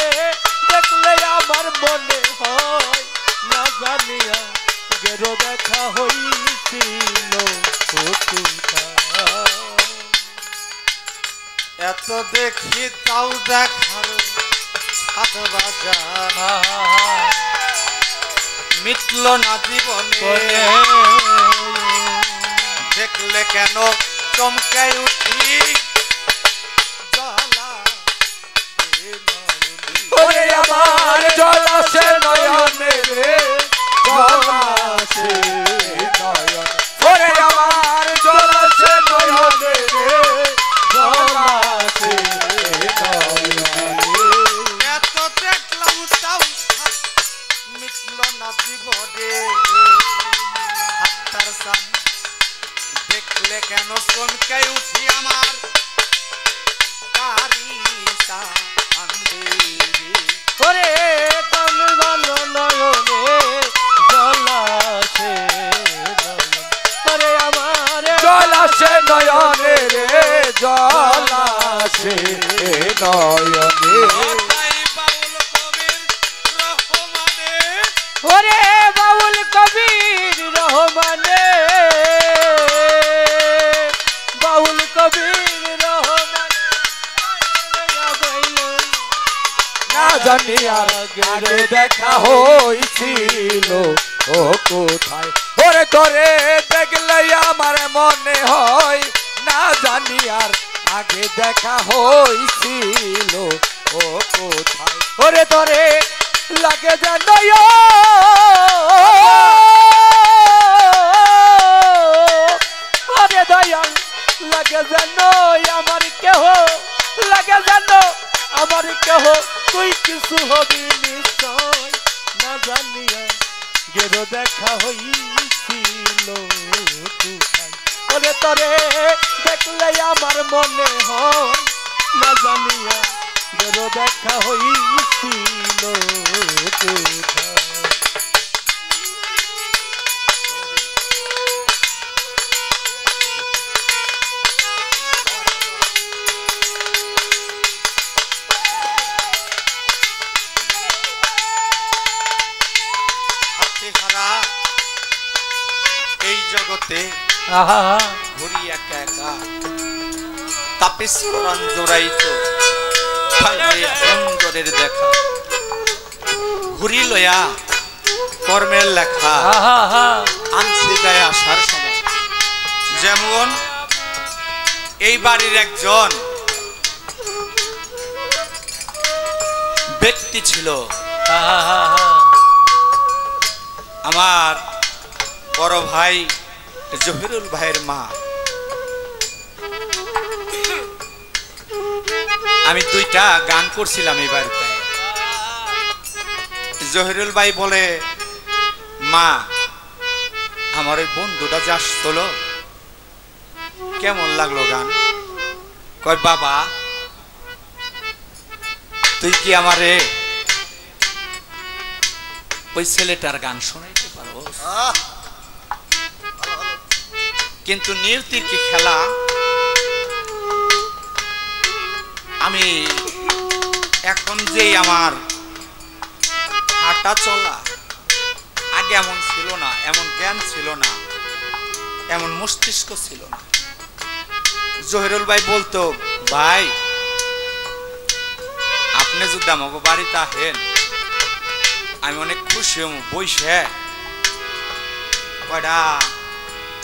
B: গেরো দেখা হইছিল
C: এত দেখি তাও দেখার হাত বাজানা মিটল না জীবনে দেখলে কেন চমকে উঠি জ্বালা
B: ওরে আমার জলাশে নয়নে রে জলাশে নয়ন ওরে আমার জলাশে নয়নে রে জলাশে নয়ন
C: এত দেখলাম তাও মিটল না জীবনে হাতটার সান দেখলে কেন চমকে উঠি আমার কারিতা
B: ওরে কমল নয়নে জলাশে নয়ন ওরে আমার জলাশে নয়নে রে জলাশে নয়নে ওরে বাউল কবির রহমানে বাউল কবির রহমানে না জানি আর আগে দেখা হইছিল ও কোথায় ওরে তোরে দেখলে আমার মনে হয় না জানি আর আগে দেখা হইছিল ও কোথায় ওরে তোরে লাগে যেন ওরে দয়াল লাগে যেন আমার কেহ লাগে যেন আমার কেহ তুই কিছু হবি নিশ্চয় না জানিয়া গেরো দেখা হইছিল কোথায় ওরে তোরে দেখলে আমার মনে হয় না জানিয়া গেরো দেখা হইছিল কোথায়
C: এই জগতে ঘুরি একা একা তাপিস প্রাণ জোড়াইতো সুন্দরের দেখা ঘুরি লয়া কর্মের লেখা আনছি গায়ে আসার সময় যেমন এই বাড়ির একজন ব্যক্তি ছিল আমার বড় ভাই জহিরুল ভাইয়ের মা আমি দুইটা গান করছিলাম এই বাড়িতে জহিরুল ভাই বলে মা আমার ওই বন্ধুটা যা আসছিল কেমন লাগলো গান কয় বাবা তুই কি আমারে ওই ছেলেটার গান শোনাইতে পারো কিন্তু নিয়তির কি খেলা আমি এখন যে আমার হাঁটা চলা আগে এমন ছিল না এমন জ্ঞান ছিল না এমন মস্তিষ্ক ছিল না জহিরুল ভাই বলতো ভাই আপনি যদি আমাকে বাড়িতে আসেন আমি অনেক খুশি হম বইসে কয়টা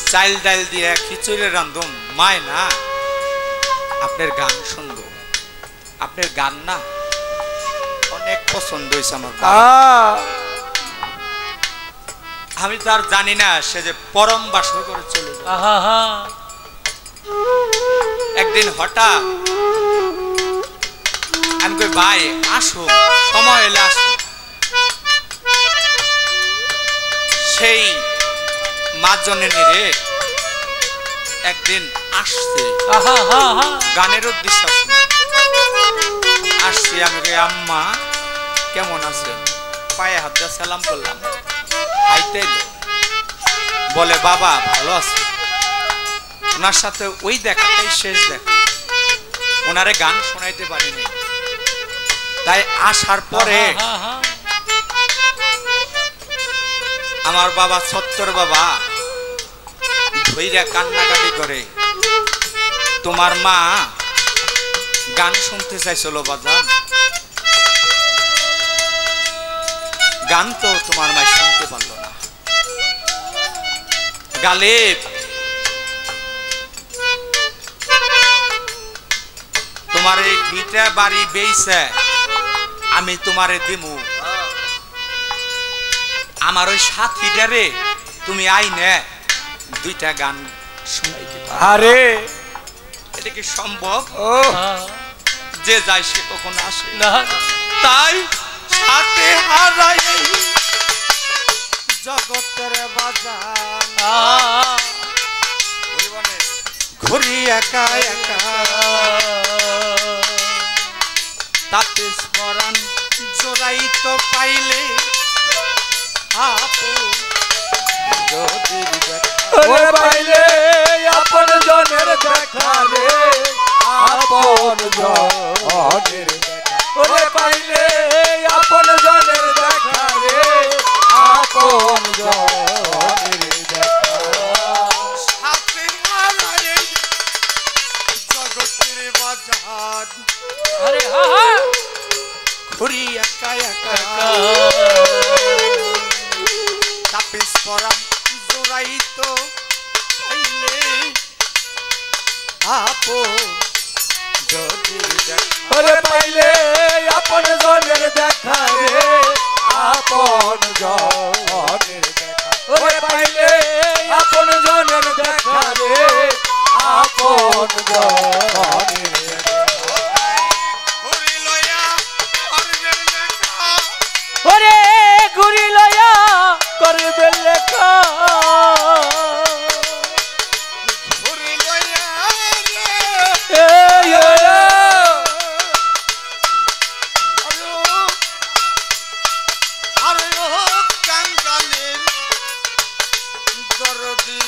C: চাইল ডাইল দিয়ে খিচুড়ি রান্ধুম মায় না আপনার গান শুনবো আপনার গান না অনেক পছন্দ হয়েছে আমার আমি তো আর জানি না সে যে পরম বাসর করে চলে যায় একদিন হঠাৎ আমি কই ভাই আসো সময় এলে আসো সেই মাজনের রে একদিন আসছে গানের উদ্দেশ্য আসছে আমি কই আম্মা কেমন আছেন পায়ে হাত দিয়ে সালাম করলাম আইতে বলে বাবা ভালো আছে ওনার সাথে ওই দেখাটাই শেষ দেখা ওনারে গান শোনাইতে পারিনি তাই আসার পরে আমার বাবা সত্তর বাবা ধইরা কান্নাকাটি করে তোমার মা গান শুনতে চাইছিল বাজান গান তো তোমার মা শুনতে পারলো না গালিব তোমার এই ভিটা বাড়ি বেইছে আমি তোমারে দিমু আমার ওই সাথীটারে তুমি আইনে দুইটা গান শুনাইতে পারো
B: আরে
C: এটা কি সম্ভব
B: ও
C: যে যায় সে কখনো আসে
B: না
C: তাই সাথে হারাই জগতের বাজার ঘুরি একা একা তাতে স্মরণ জোড়াই তো পাইলে আপু যদির দেখা
B: ওরে পাইলে আপন জনের দেখা রে আপন জনের দেখা ওরে পাইলে আপন জনের দেখা রে আপন জনের দেখা
C: সাথে হারাই জগতের বাজার
B: আরে হা হা
C: ঘুরি একা একা তাপিস পরাম জোড়াই তো পাইলে আপো যদির দেখা
B: ওরে পাইলে আপন জনের দেখা রে আপন জনের দেখা ওরে পাইলে আপন জনের দেখা রে আপন জনের
C: ঘুরি লয়া অর্গের লেখা
B: ওরে ঘুরি লয়া করবে লেখা
C: ঘুরি লয়া
B: এই
C: আরে ও কাঙ্গালের দরদি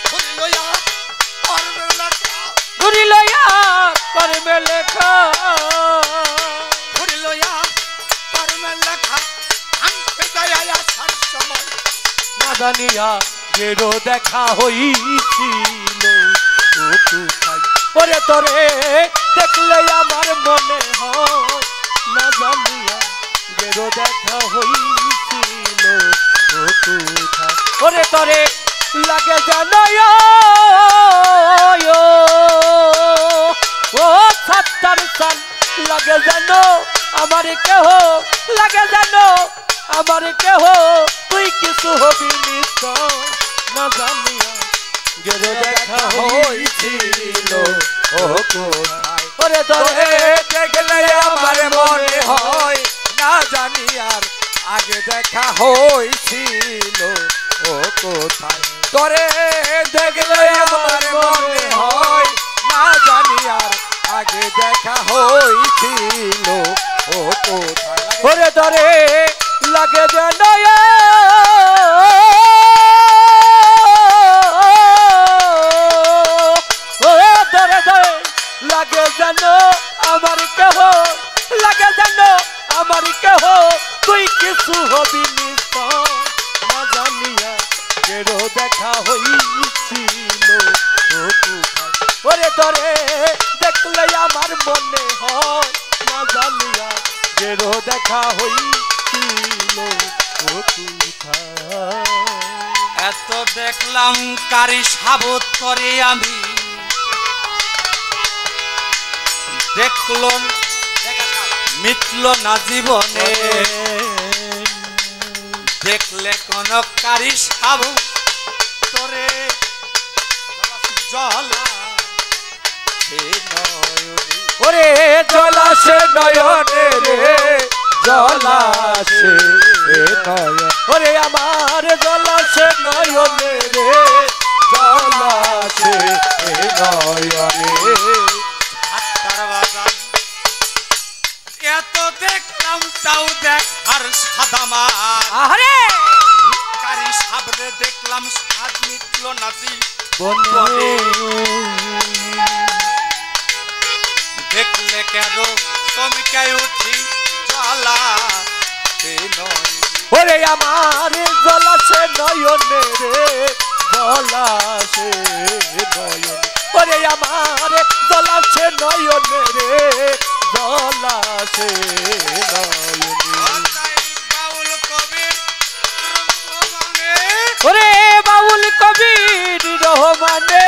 C: ঘুরি লয়া অর্গের লেখা
B: ঘুরি লয়া করবে লেখা
C: ঘুরি লয়া অর্গের লেখা আনতে যায় আসার সময়
B: না জানিয়া গেরো দেখা হইছিল ও কোথায় ওরে তোরে দেখলে আমার মনে হয় না জানিয়া গেরো দেখা হইছিল ও কোথায় ওরে তোরে লাগে জানায় ও সাত্তার সাল লাগে জানো আমার কেহ লাগে জানো আমার কেহ তুই কিছু হবি নিশ্চয় না জানিয়া গেরো দেখা হইছিল ও কোথায় ওরে তোরে দেখলে আমার মনে হয় না জানি আর আগে দেখা হইছিল ও কোথায় তোরে দেখলে আমার মনে হয় না জানি আর আগে দেখা হইছিল ও কোথায় ওরে তোরে লাগে যেন ও ধরে ধরে লাগে যেন আমার কেহ লাগে যেন আমার কেহ তুই কিছু হবি নিশ্চয় না জানিয়া গেরো দেখা হইছিল ও কোথায় ওরে তোরে দেখলে আমার মনে হয় না জানিয়া গেরো দেখা হইছিল ও কোথায়
C: এত দেখলাম কারি সাবত করে আমি দেখলো মিটল না জীবনে দেখলে কোন কারি সাবত তোরে জলা সে নয়নে
B: ওরে জলাশে নয়নে রে জলাশে নয়ন ওরে আমার জলাশে নয়নে রে জলাশে নয়নে
C: আত্মার বাজান এত দেখলাম তাও দেখ আর সাদা মা
B: আরে
C: কারি সাবরে দেখলাম সাদ মিটল না
B: বনে
C: দেখলে কেন চমকায় উঠি জ্বালা
B: ওরে আমার জ্বলাছে নয়নে রে জ্বলাছে নয়নে ওরে আমার জ্বলাছে নয়নে রে জ্বলাছে নয়নে ওরে বাউল কবির রহমানে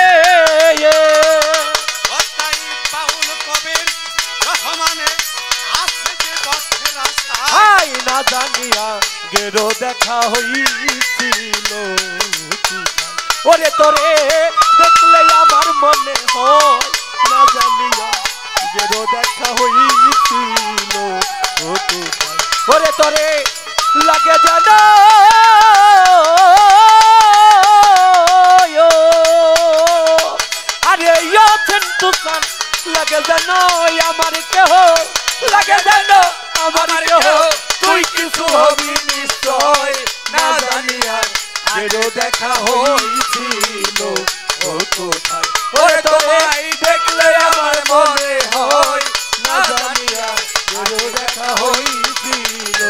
B: হাই না জানিয়া গেরো দেখা হইছিল ওরে তোরে দেখলে আমার মনে হয় না জানিয়া গেরো দেখা হইছিল ওরে তোরে লাগে জানো আরে তুষার লাগে জানো আমার কেহ লাগে জানো আমার কেহ তুই কিছু হবি নিশ্চয় না জানিয়া গেরো দেখা হইছিল ও কোথায় ওরে তোমায় দেখলে আমার মনে হয় না জানিয়া গেরো দেখা হইছিল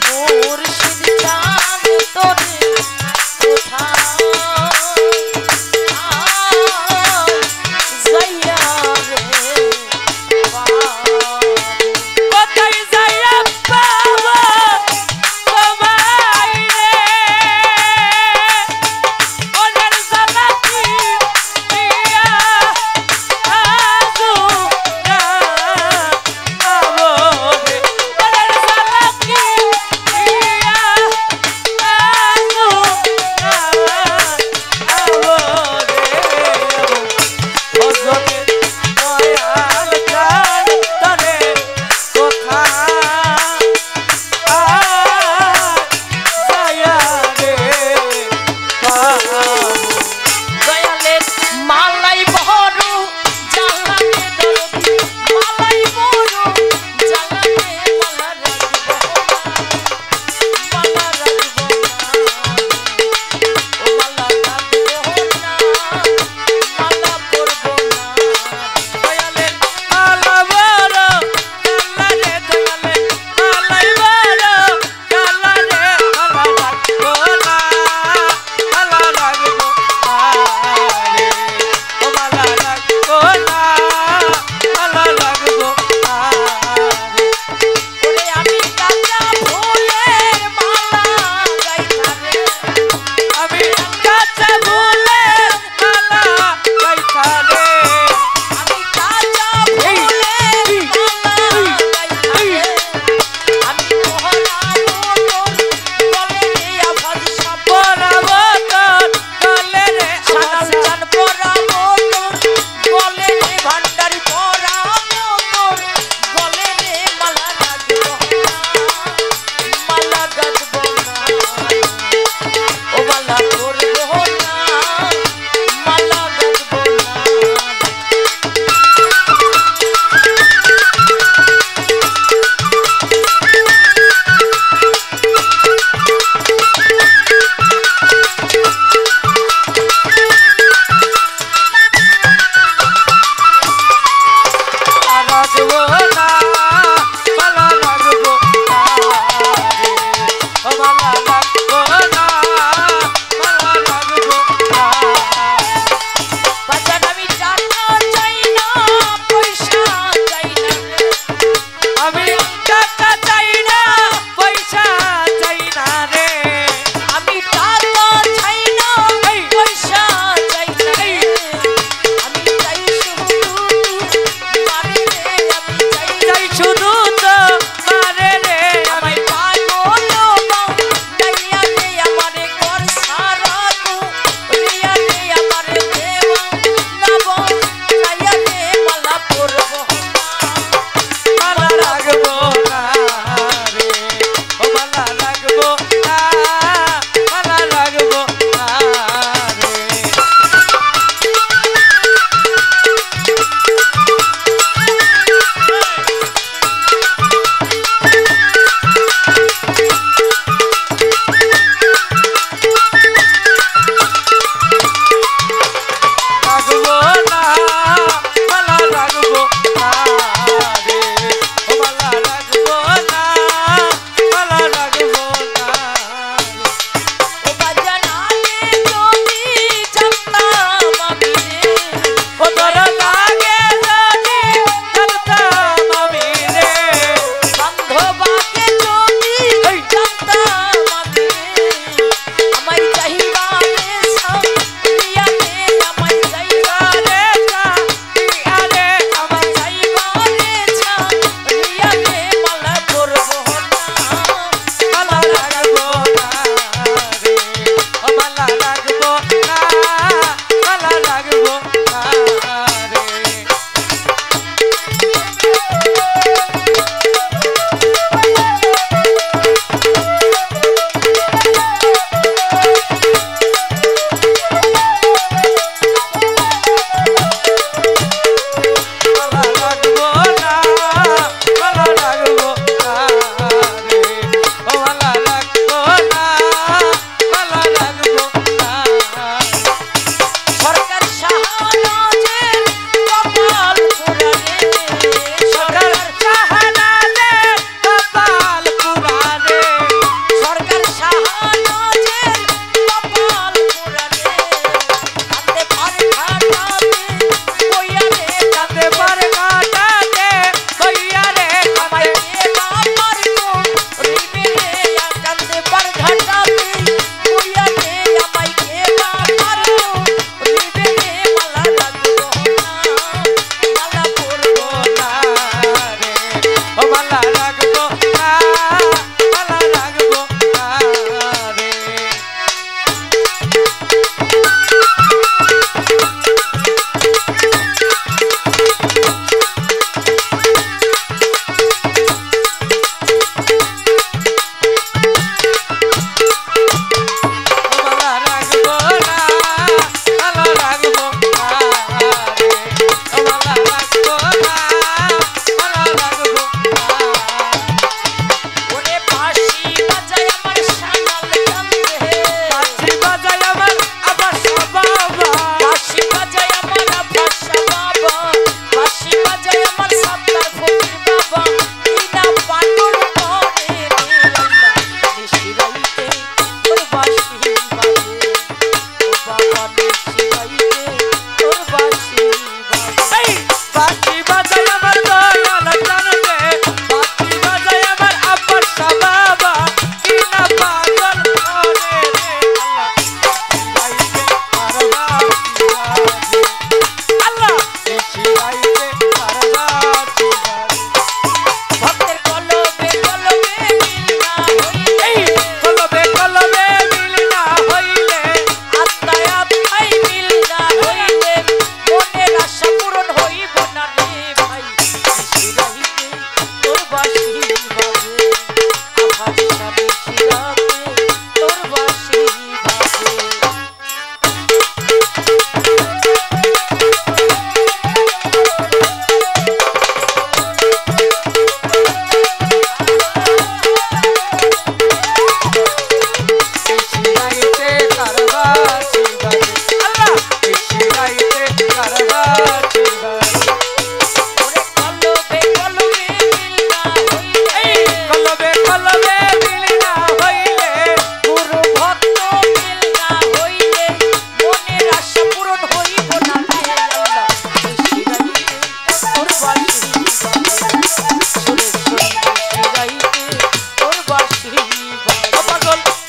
A: মুর্শিদ চাঁদ তোরে কোথায় যাইয়া রে
B: কোথায় যাইয়া পাবো তোমায় রে ওনার সালাকি দিয়া আজু না পাবো রে ওনার সালাকি দিয়া আজু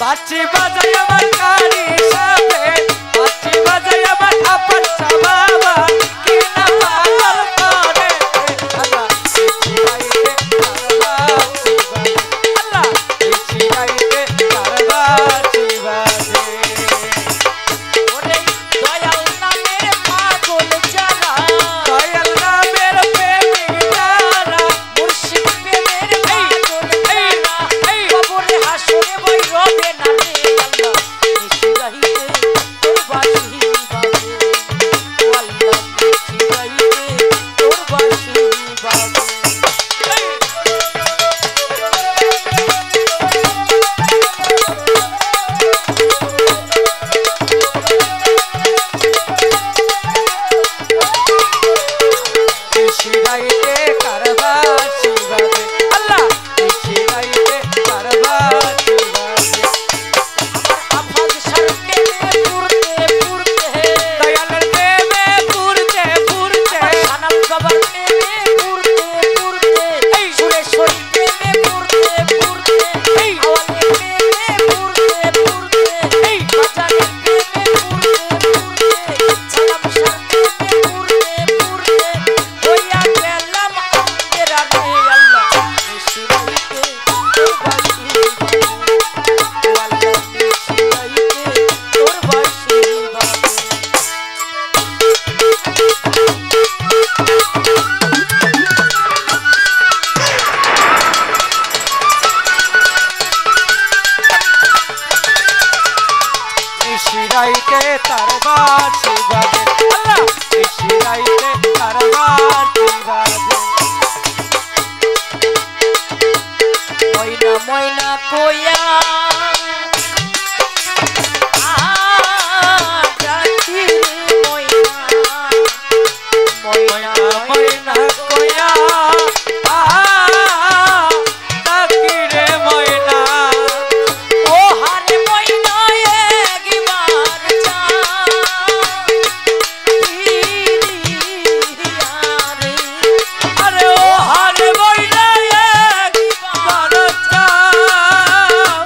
B: বাঁচি বাজাই আমার কারি সাথে বাঁচি বাজাই আমার আপন বাবা কি না পাগল করে আল্লাহ শিরাইতে কারবার শিবাজে আল্লাহ শিরাইতে কারবার শিবাজে
A: ওরে দয়াল নামের পাগল যারা
B: দয়াল নামের প্রেমিক যারা
A: মুর্শিদ প্রেমের পাগল যারা কবরে হাসরে বই রবে না রে আল্লাহ নিশিরাইতে তোর বাঁশি বাজে ও আল্লাহ নিশিরাইতে তোর বাঁশি বাজে
B: শিরাইতে কারবার শিবাজে আল্লাহ শিরাইতে কারবার শিবাজে
A: আফাজ শরতে পুরতে পুরতে
B: দয়ালের প্রেমে পুরতে পুরতে
A: সানাল বাবার প্রেমে পুরতে পুরতে সুরেশ্বরী প্রেমে পুরতে পুরতে আওয়ালে প্রেমে পুরতে পুরতে বাজারের প্রেমে পুরতে পুরতে সালাম শাহ প্রেমে পুরতে পুরতে হইয়া গেলাম অঙ্গেরা রে আল্লাহ নিশিরাইতে তোর বাঁশি বাজে ও আল্লাহ নিশিরাইতে তোর বাঁশি বাজে
B: শিরাইতে কারবার শিবাজে আল্লাহ শিরাইতে কারবার শিবাজে
A: ময়না ময়না কয়া ডাকি ময়না ময়না
B: ময়না কয়া ডাকি রে ময়না
A: ও হারে ময়না একবার যা রে
B: আরে ও হারে ময়না একবার যাও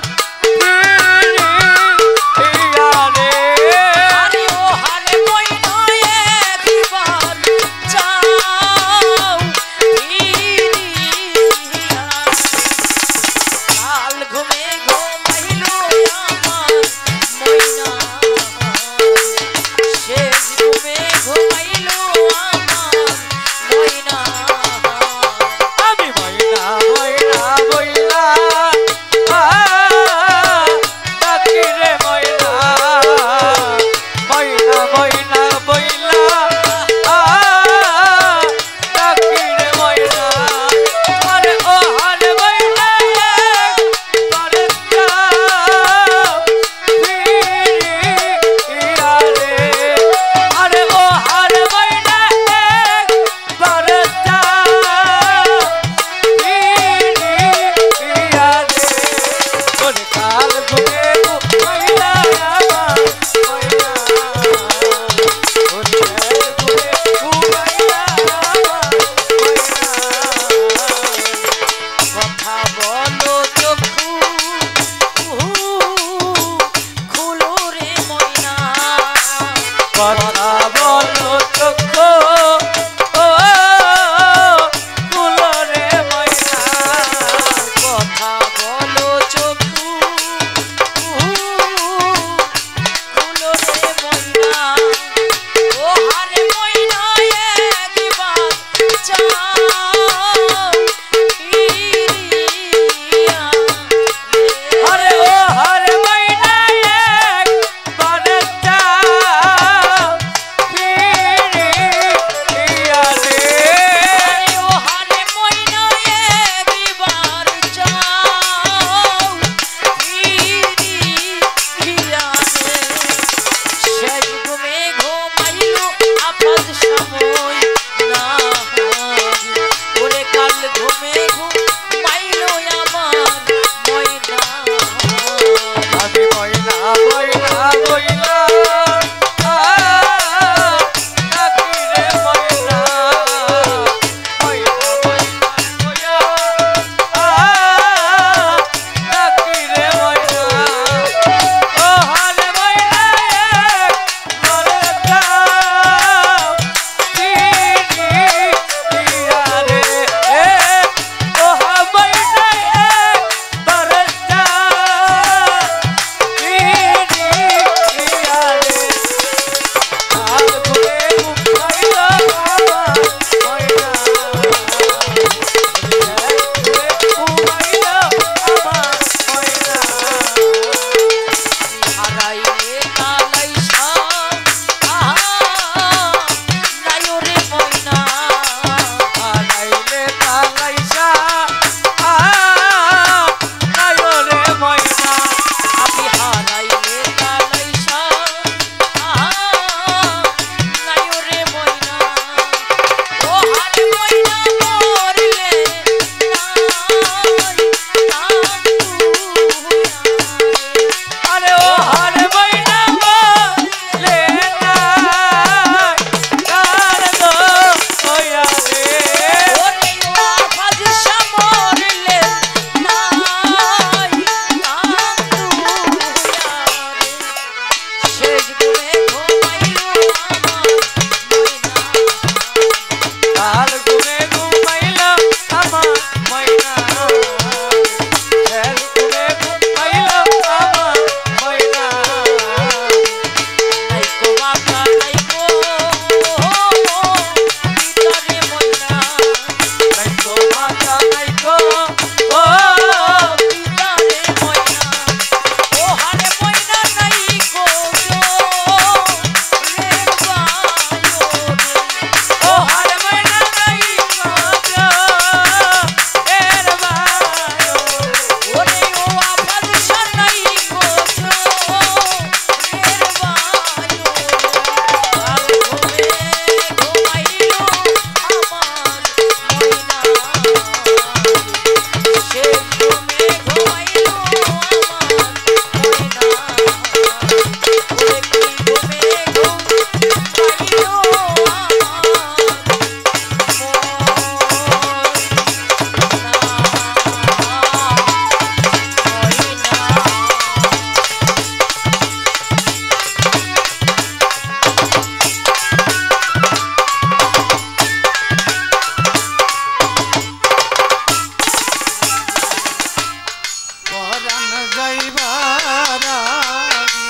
B: যাইবার আগে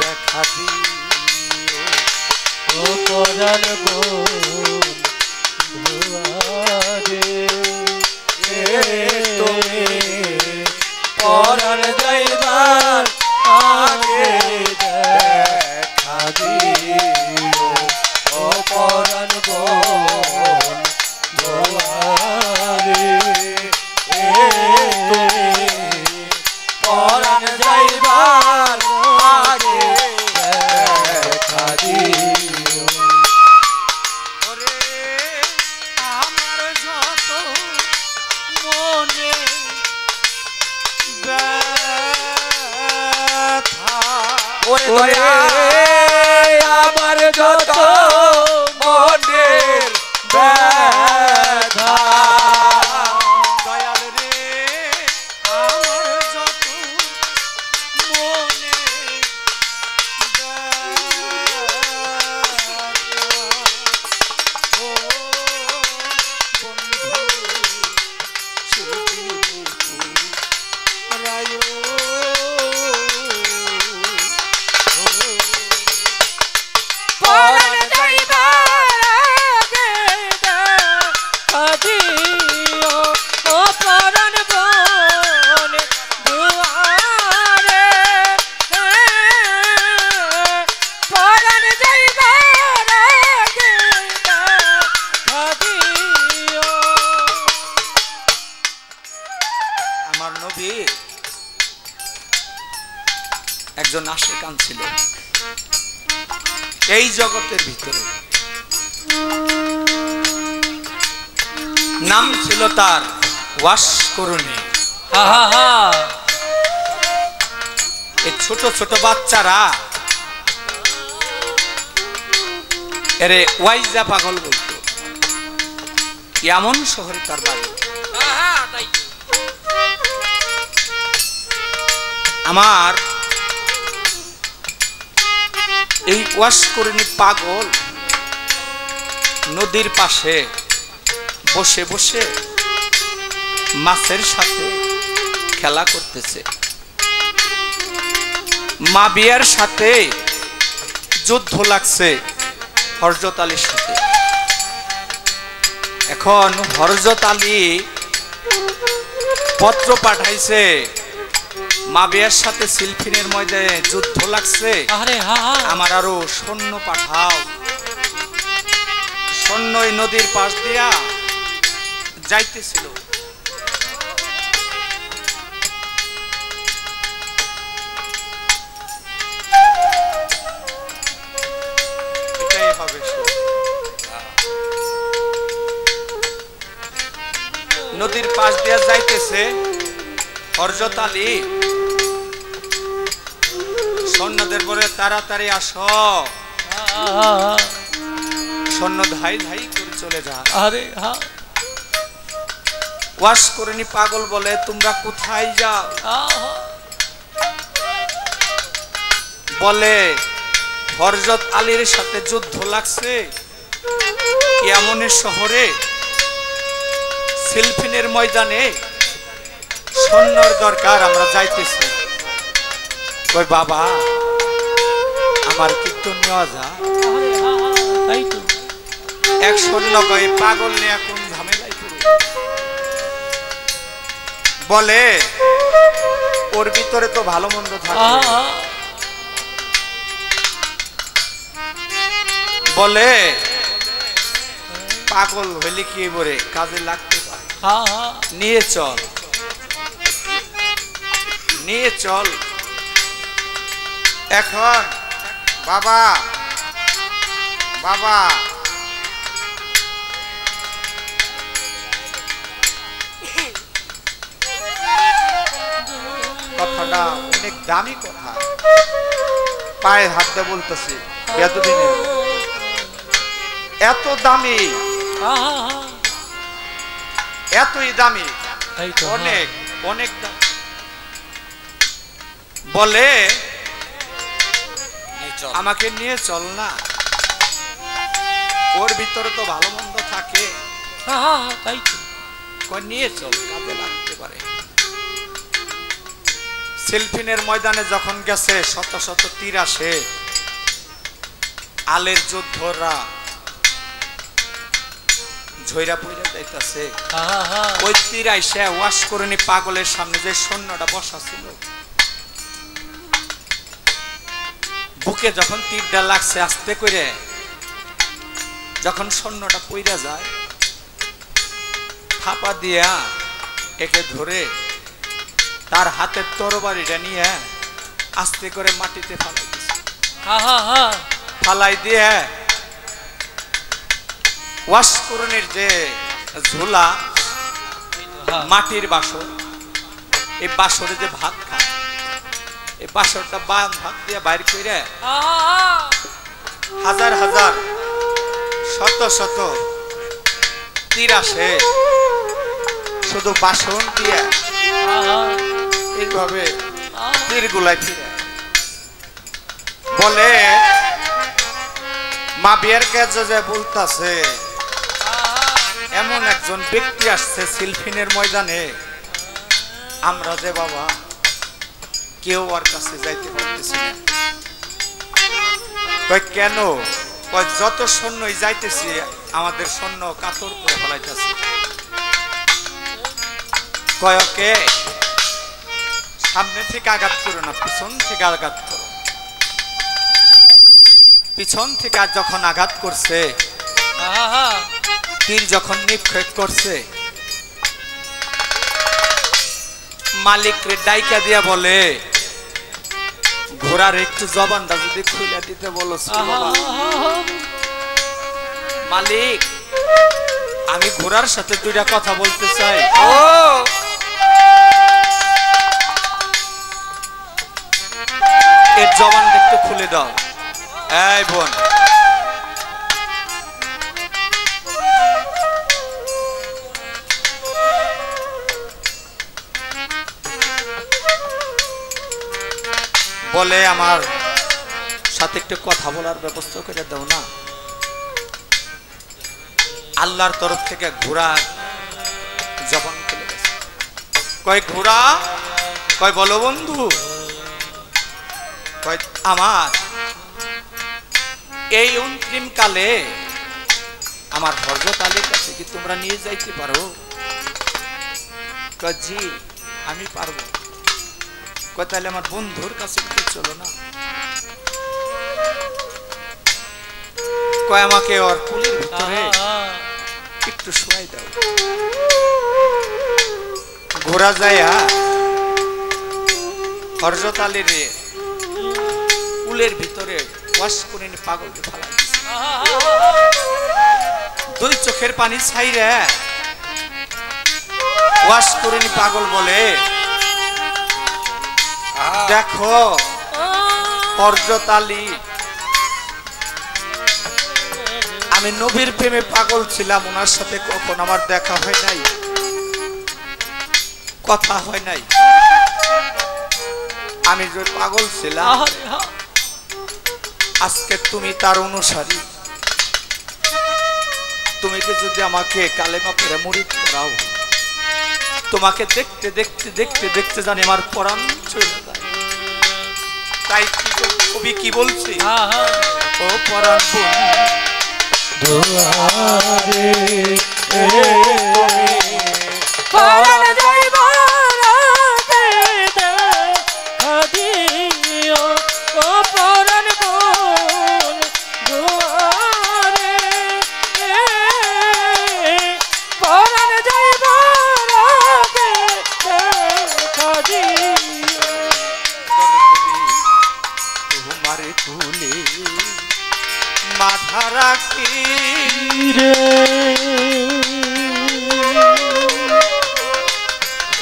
B: দেখা দিও ও পরাণ বন্ধুয়ারে তুমি পরাণ যাইবার আগে দেখা দিও ও পরাণ বন্ধুয়ারে তুমি পরাণ যাইবার আগে দেখা দিও ওরে আমার যত মনে ব্যথা ওরে আমার যত মনের ব্যথা দয়াল রে আমার যত মনে ও বন্ধু রায় পরাণ যাইবার আগে দেখা দিও ও পরাণ বন্ধুয়ারে পরাণ যাইবার আগে দেখা দিও
C: আমার নবী একজন আশিকান ছিল এই জগতের ভিতরে। নাম ছিল তার ওয়াসকরুণী। এই ছোট ছোট বাচ্চারা এরে ওয়াইজা পাগল বলতো। এমন শহরে তার বাড়ি। আমার এই ওয়াসকরুণী পাগল নদীর পাশে বসে বসে মাছের সাথে খেলা করতেছে। মা বিয়ার সাথে যুদ্ধ লাগছে হযরত আলীর সাথে। এখন হযরত আলী পত্র পাঠাইছে, মা বিয়ার সাথে সিলফিনের ময়দানে যুদ্ধ লাগছে, আমার আরো সৈন্য পাঠাও। সৈন্য নদীর পাশ দিয়া যাইতেছিল। নদীর পাশ দিয়া যাইতেছে হযরত আলী সৈন্যদের বলে তাড়াতাড়ি আসো। সৈন্য ধাই ধাই করে চলে যায়। ওয়াসকরুণী পাগল বলে তোমরা কোথায় যাও? বলে হযরত আলীর সাথে যুদ্ধ লাগছে ইয়ামনের শহরে, সিলফিনের ময়দানে সৈন্যর দরকার, আমরা যাইতেছি। কই বাবা আমার কিন্তু নেওয়া যা। এক সৈন্য কয় পাগল নিয়ে কোন ঝামেলায় পড়ে। বলে ওর ভিতরে তো ভালো মন্দ থাকে। বলে পাগল হইলে কি বলে কাজে লাগতে পারে, নিয়ে চল নিয়ে চল। এখন বাবা বাবা কথাটা অনেক দামি কথা, পায়ে হাত দিয়ে বলতেছি। বেদবিনের এত দামি, এতই দামি, অনেক অনেক দামি। বলে আমাকে নিয়ে চল না, ওর ভিতরে তো ভালো মন্দ থাকে, নিয়ে চল কাজে লাগতে পারে। সিলফিনের ময়দানে যখন গেছে শত শত তীর আসে, আলের যোদ্ধরা ঝইরা পইরা যাইতাছে, ওই তীর আইসা ওয়াশ করে নি পাগলের সামনে যে সৈন্যটা বসা ছিল, বুকে যখন তীরটা লাগছে আস্তে করে, যখন সৈন্যটা পইরা যায়, থাপা দিয়া একে ধরে তার হাতের তরবারিটা নিয়ে আস্তে করে মাটিতে ফালাই দিছে। ফালাই দিয়ে ওয়াশকরণের যে ঝোলা, মাটির বাসর, এই বাসরে যে ভাত খায়, এই বাসরটা ভাত দিয়ে বাইর করে হাজার হাজার শত শত তীর আসে, শুধু বাসন দিয়ে এইভাবে তীর গুলাই ফিরে বলে, মা বিয়ের কাছে যে বলতাছে এমন একজন ব্যক্তি আসছে সিলফিনের ময়দানে, আমরা যে বাবা কেউ ওর কাছে যাইতে পারতেছি না। কয় কেন? কয় যত সৈন্যই যাইতেছি আমাদের সৈন্য কাতর করে ফেলাইতেছে। কয়কে সামনে থেকে আঘাত করো না, পিছন থেকে আঘাত করো। পিছন থেকে যখন আঘাত করছে, তীর যখন নিক্ষেপ করছে, মালিকরে ডাইকা দিয়া বলে, ঘোড়ার একটু জবানটা যদি খুলে দিতে বলো। মালিক, আমি ঘোড়ার সাথে দুইটা কথা বলতে চাই। এর জবানটা একটু খুলে দাও। এই বোন, বলে আমার সাথে একটু কথা বলার ব্যবস্থা করে দাও না। আল্লাহর তরফ থেকে ঘোড়া জবান খুলে গেছে। কয় ঘোড়া? কয় বলো বন্ধু। কয় আমার এই অন্তিম কালে আমার হযরত আলীর কাছে কি তোমরা নিয়ে যাইতে পারো? কয় জি আমি পারবো। কয় তাহলে আমার বন্ধুর কাছে কি চলো না। কয় আমাকে ওর কুলের ভিতরে একটু শোয়াই দাও। ঘোড়া যায়া হযরত আলীর কুলের ভিতরে ওয়াশ করে নি পাগলকে ফালাই দিছে। দুই চোখের পানি ছাইরে ওয়াশ করে নি পাগল বলে, দেখো হযরত আলী, আমি নবীর প্রেমে পাগল ছিলাম, ওনার সাথে কখন আমার দেখা হয় নাই, কথা হয় নাই। আমি যে পাগল ছিলাম, আজকে তুমি তার অনুসারী, তুমি যদি আমাকে কালেমা পড়ে মুরিদ করাও, তোমাকে দেখতে দেখতে দেখতে দেখতে জানি আমার পরাণ চলে যায়। তাই কবি কি বলছি, ও পরাণ মাথা রাখি রে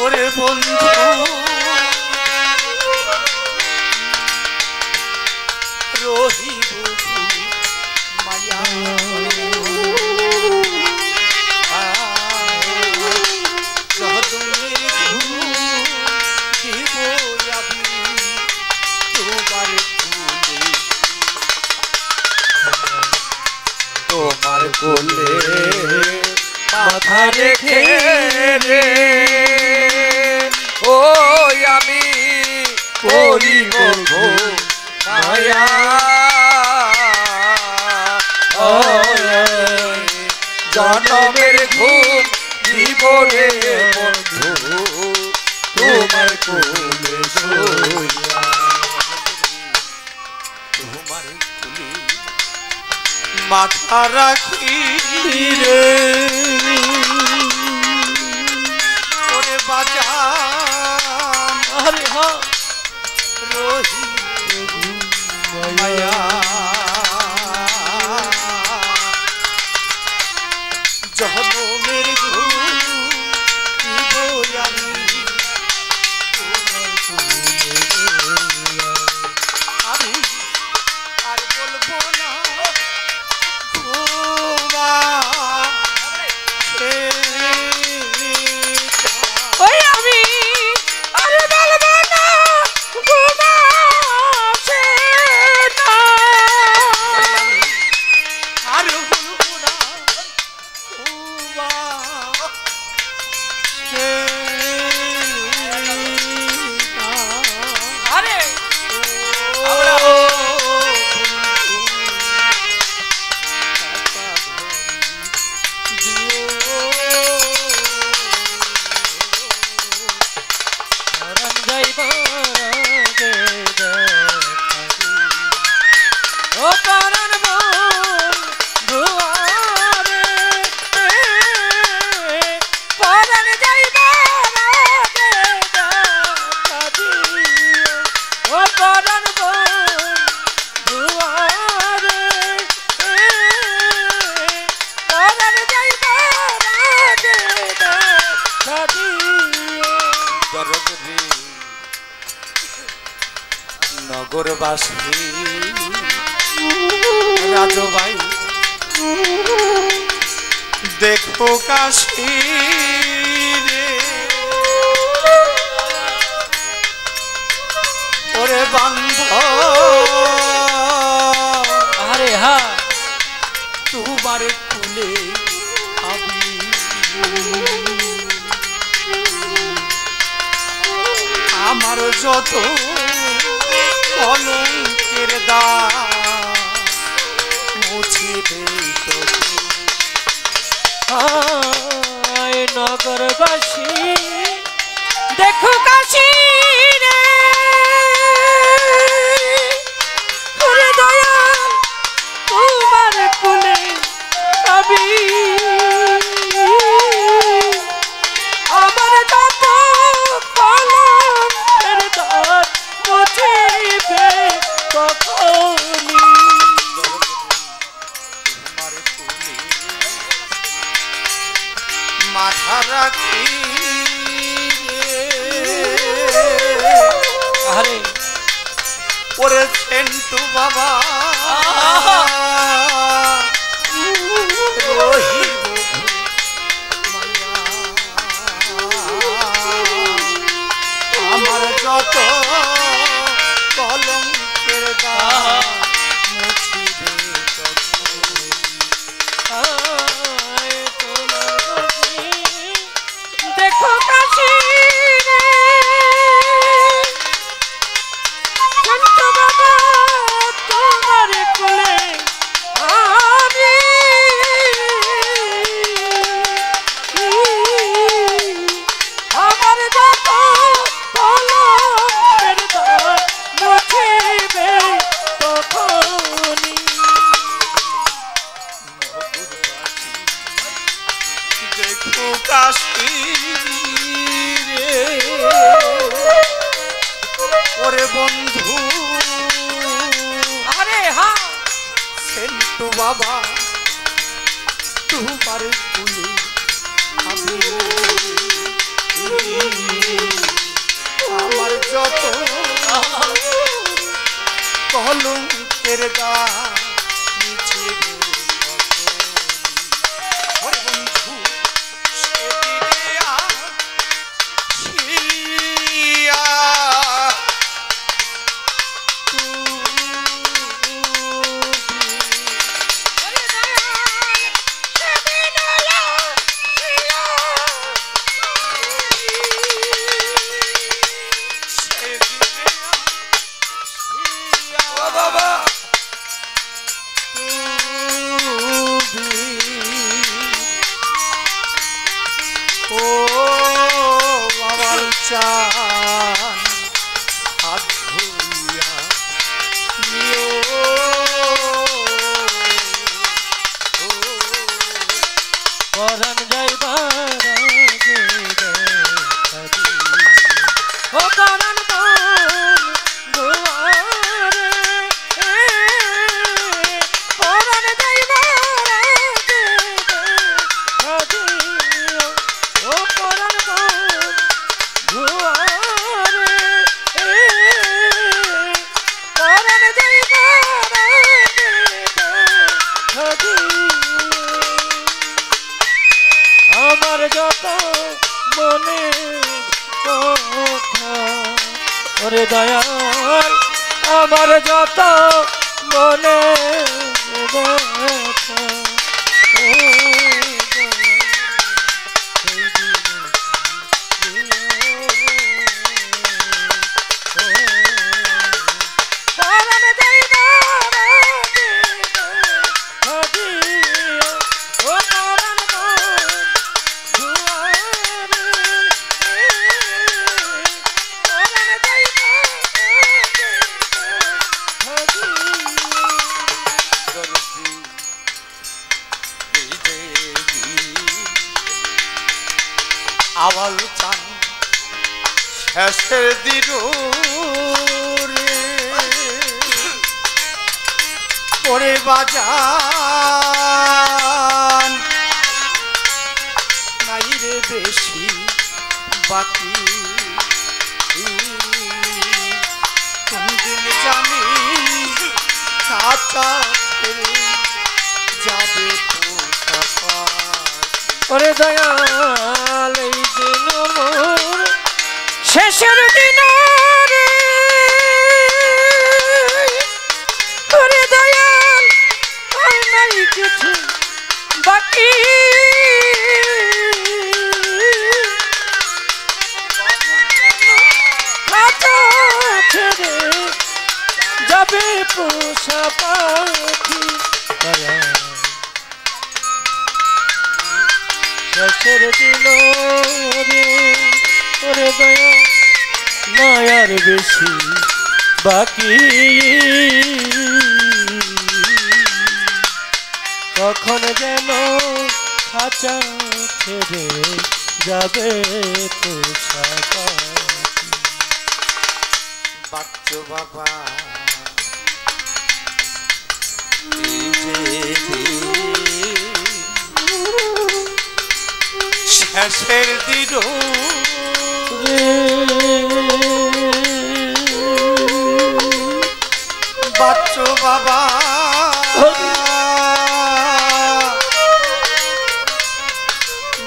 C: ওরে বন্ধু, রহিব মায়া তোমার কোলে মাথা রেখে রে, ও আমি
B: করিব গো মায়া জনমের ঘুম দিব রে বন্ধু তোমার কোলে শুইয়া
C: তোমার কুলে মাথা রাখি
B: রে
C: ওরে বাজান
B: আরে হ্যাঁ
C: রহি মায়া জনমের ঘুম দিব আমি আমি আর বলবো না
B: ওই আমি আরে বলবো না ঘুমাছে না
C: আর বলবো না
B: আরে শরণ যাইব ও পরাণ বল দুয়ারে পরাণ যাইব ও পরাণ বল দুয়ারে পরাণ যাইব
C: নগরবাসী রাজু ভাই দেখো কাশী রে ওরে বান্ধব
B: আরে হ্যাঁ
C: তোমার কুলে আমি আমার যত কলঙ্কের দাগ মুছিবে তো
B: হায় নগরবাসী দেখো কাশী রে ওরে দয়াল তোমার কুলে আমি আমার যত কলঙ্কের দাগ মুছিবে তখনই
C: তোমার কুলে মাথা রাখি
B: আরে
C: ওরে সেন্টু বাবা রহিব মায়া আমার যত কলঙ্কের দাগ মুছিবে তখন
B: আয় তোমার বসি দেখো কাশী রে সন্ত বাবা তোমার কোলে আমি আমার যত কলঙ্কের দাগ মুছিবে তখনই
C: দেখো কাশী রে ওরে বন্ধু
B: আরে হ্যাঁ
C: সেন্টু বাবা তোমার কুলে আমি আমার যত কলঙ্কের দাগ মুছিবে তখন। ওরে বন্ধু সেদিনে আসিয়া সেদিনে
B: পরাণ দুয়ারে পরাণ ও পরাণ দুয়ারে পরাণ আমার যত মনে কথা ওরে দয়াল আমার যত মনে ব্যথা ও
C: আওয়াল চান শেষের দিন রে পরে বাজান নাই রে বেশি বাকি কোন দিন জানি কাঁচা ছেড়ে যাবে পোষা
B: ওরে দয়াল এই দিন মোর শেষের দিন রে ওরে দয়াল আর নাই কিছু বাকি কাঁচা ছেড়ে যাবে পোষা পাখি শেষের দিন রে ওরে দয়া মায়ার বেশি বাকি কখন যেন খাঁচা ছেড়ে যাবে পোষা পাখি
C: বাচ্চো বাবা শেষের দিন বাচ্চো বাবা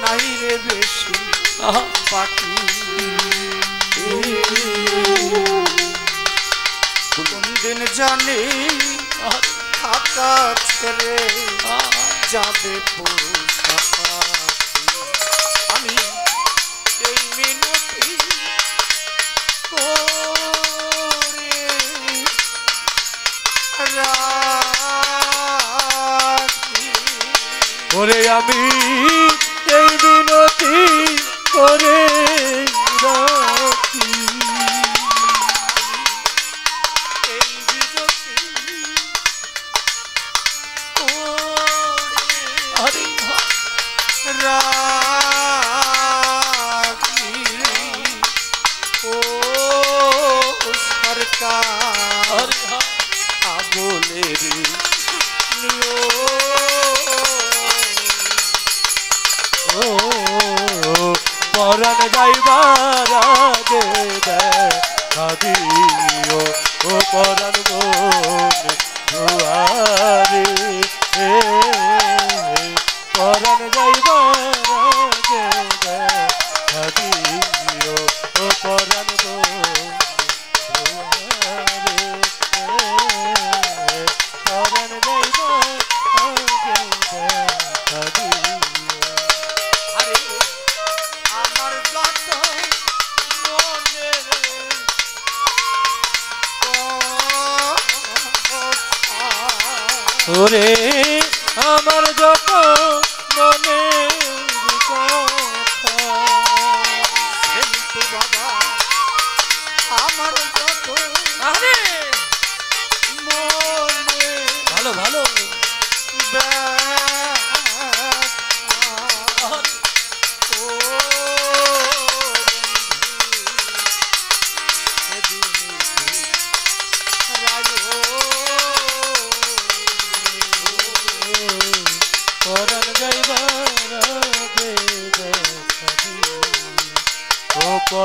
C: নাই রে বেশি বাকি কোন দিন জানি থাকা ছেড়ে যাবে পোষা পাখি আমি এই মিনতি করে রাখি
B: ওরে আমি এই মিনতি করে রাখি
C: এই বিরতি করে রাখি ও সরকার আবলের নিও
B: ও পরাণ যাইবার আগে দেখা দিও ও পরাণ মন দুয়ারে পরাণ যাইবার আগে দেখা দিও ও পরাণ মন দুয়ারে পরাণ যাইবার আগে দেখা দিও
C: আরে আমার যত মনের কথা
B: ওরে আমার যত মনে কথা
C: কিন্তু বাবা আমার যত
B: আরে
C: মনে
B: ভালো ভালো
C: ব্যথা ও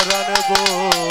B: পরাণ গো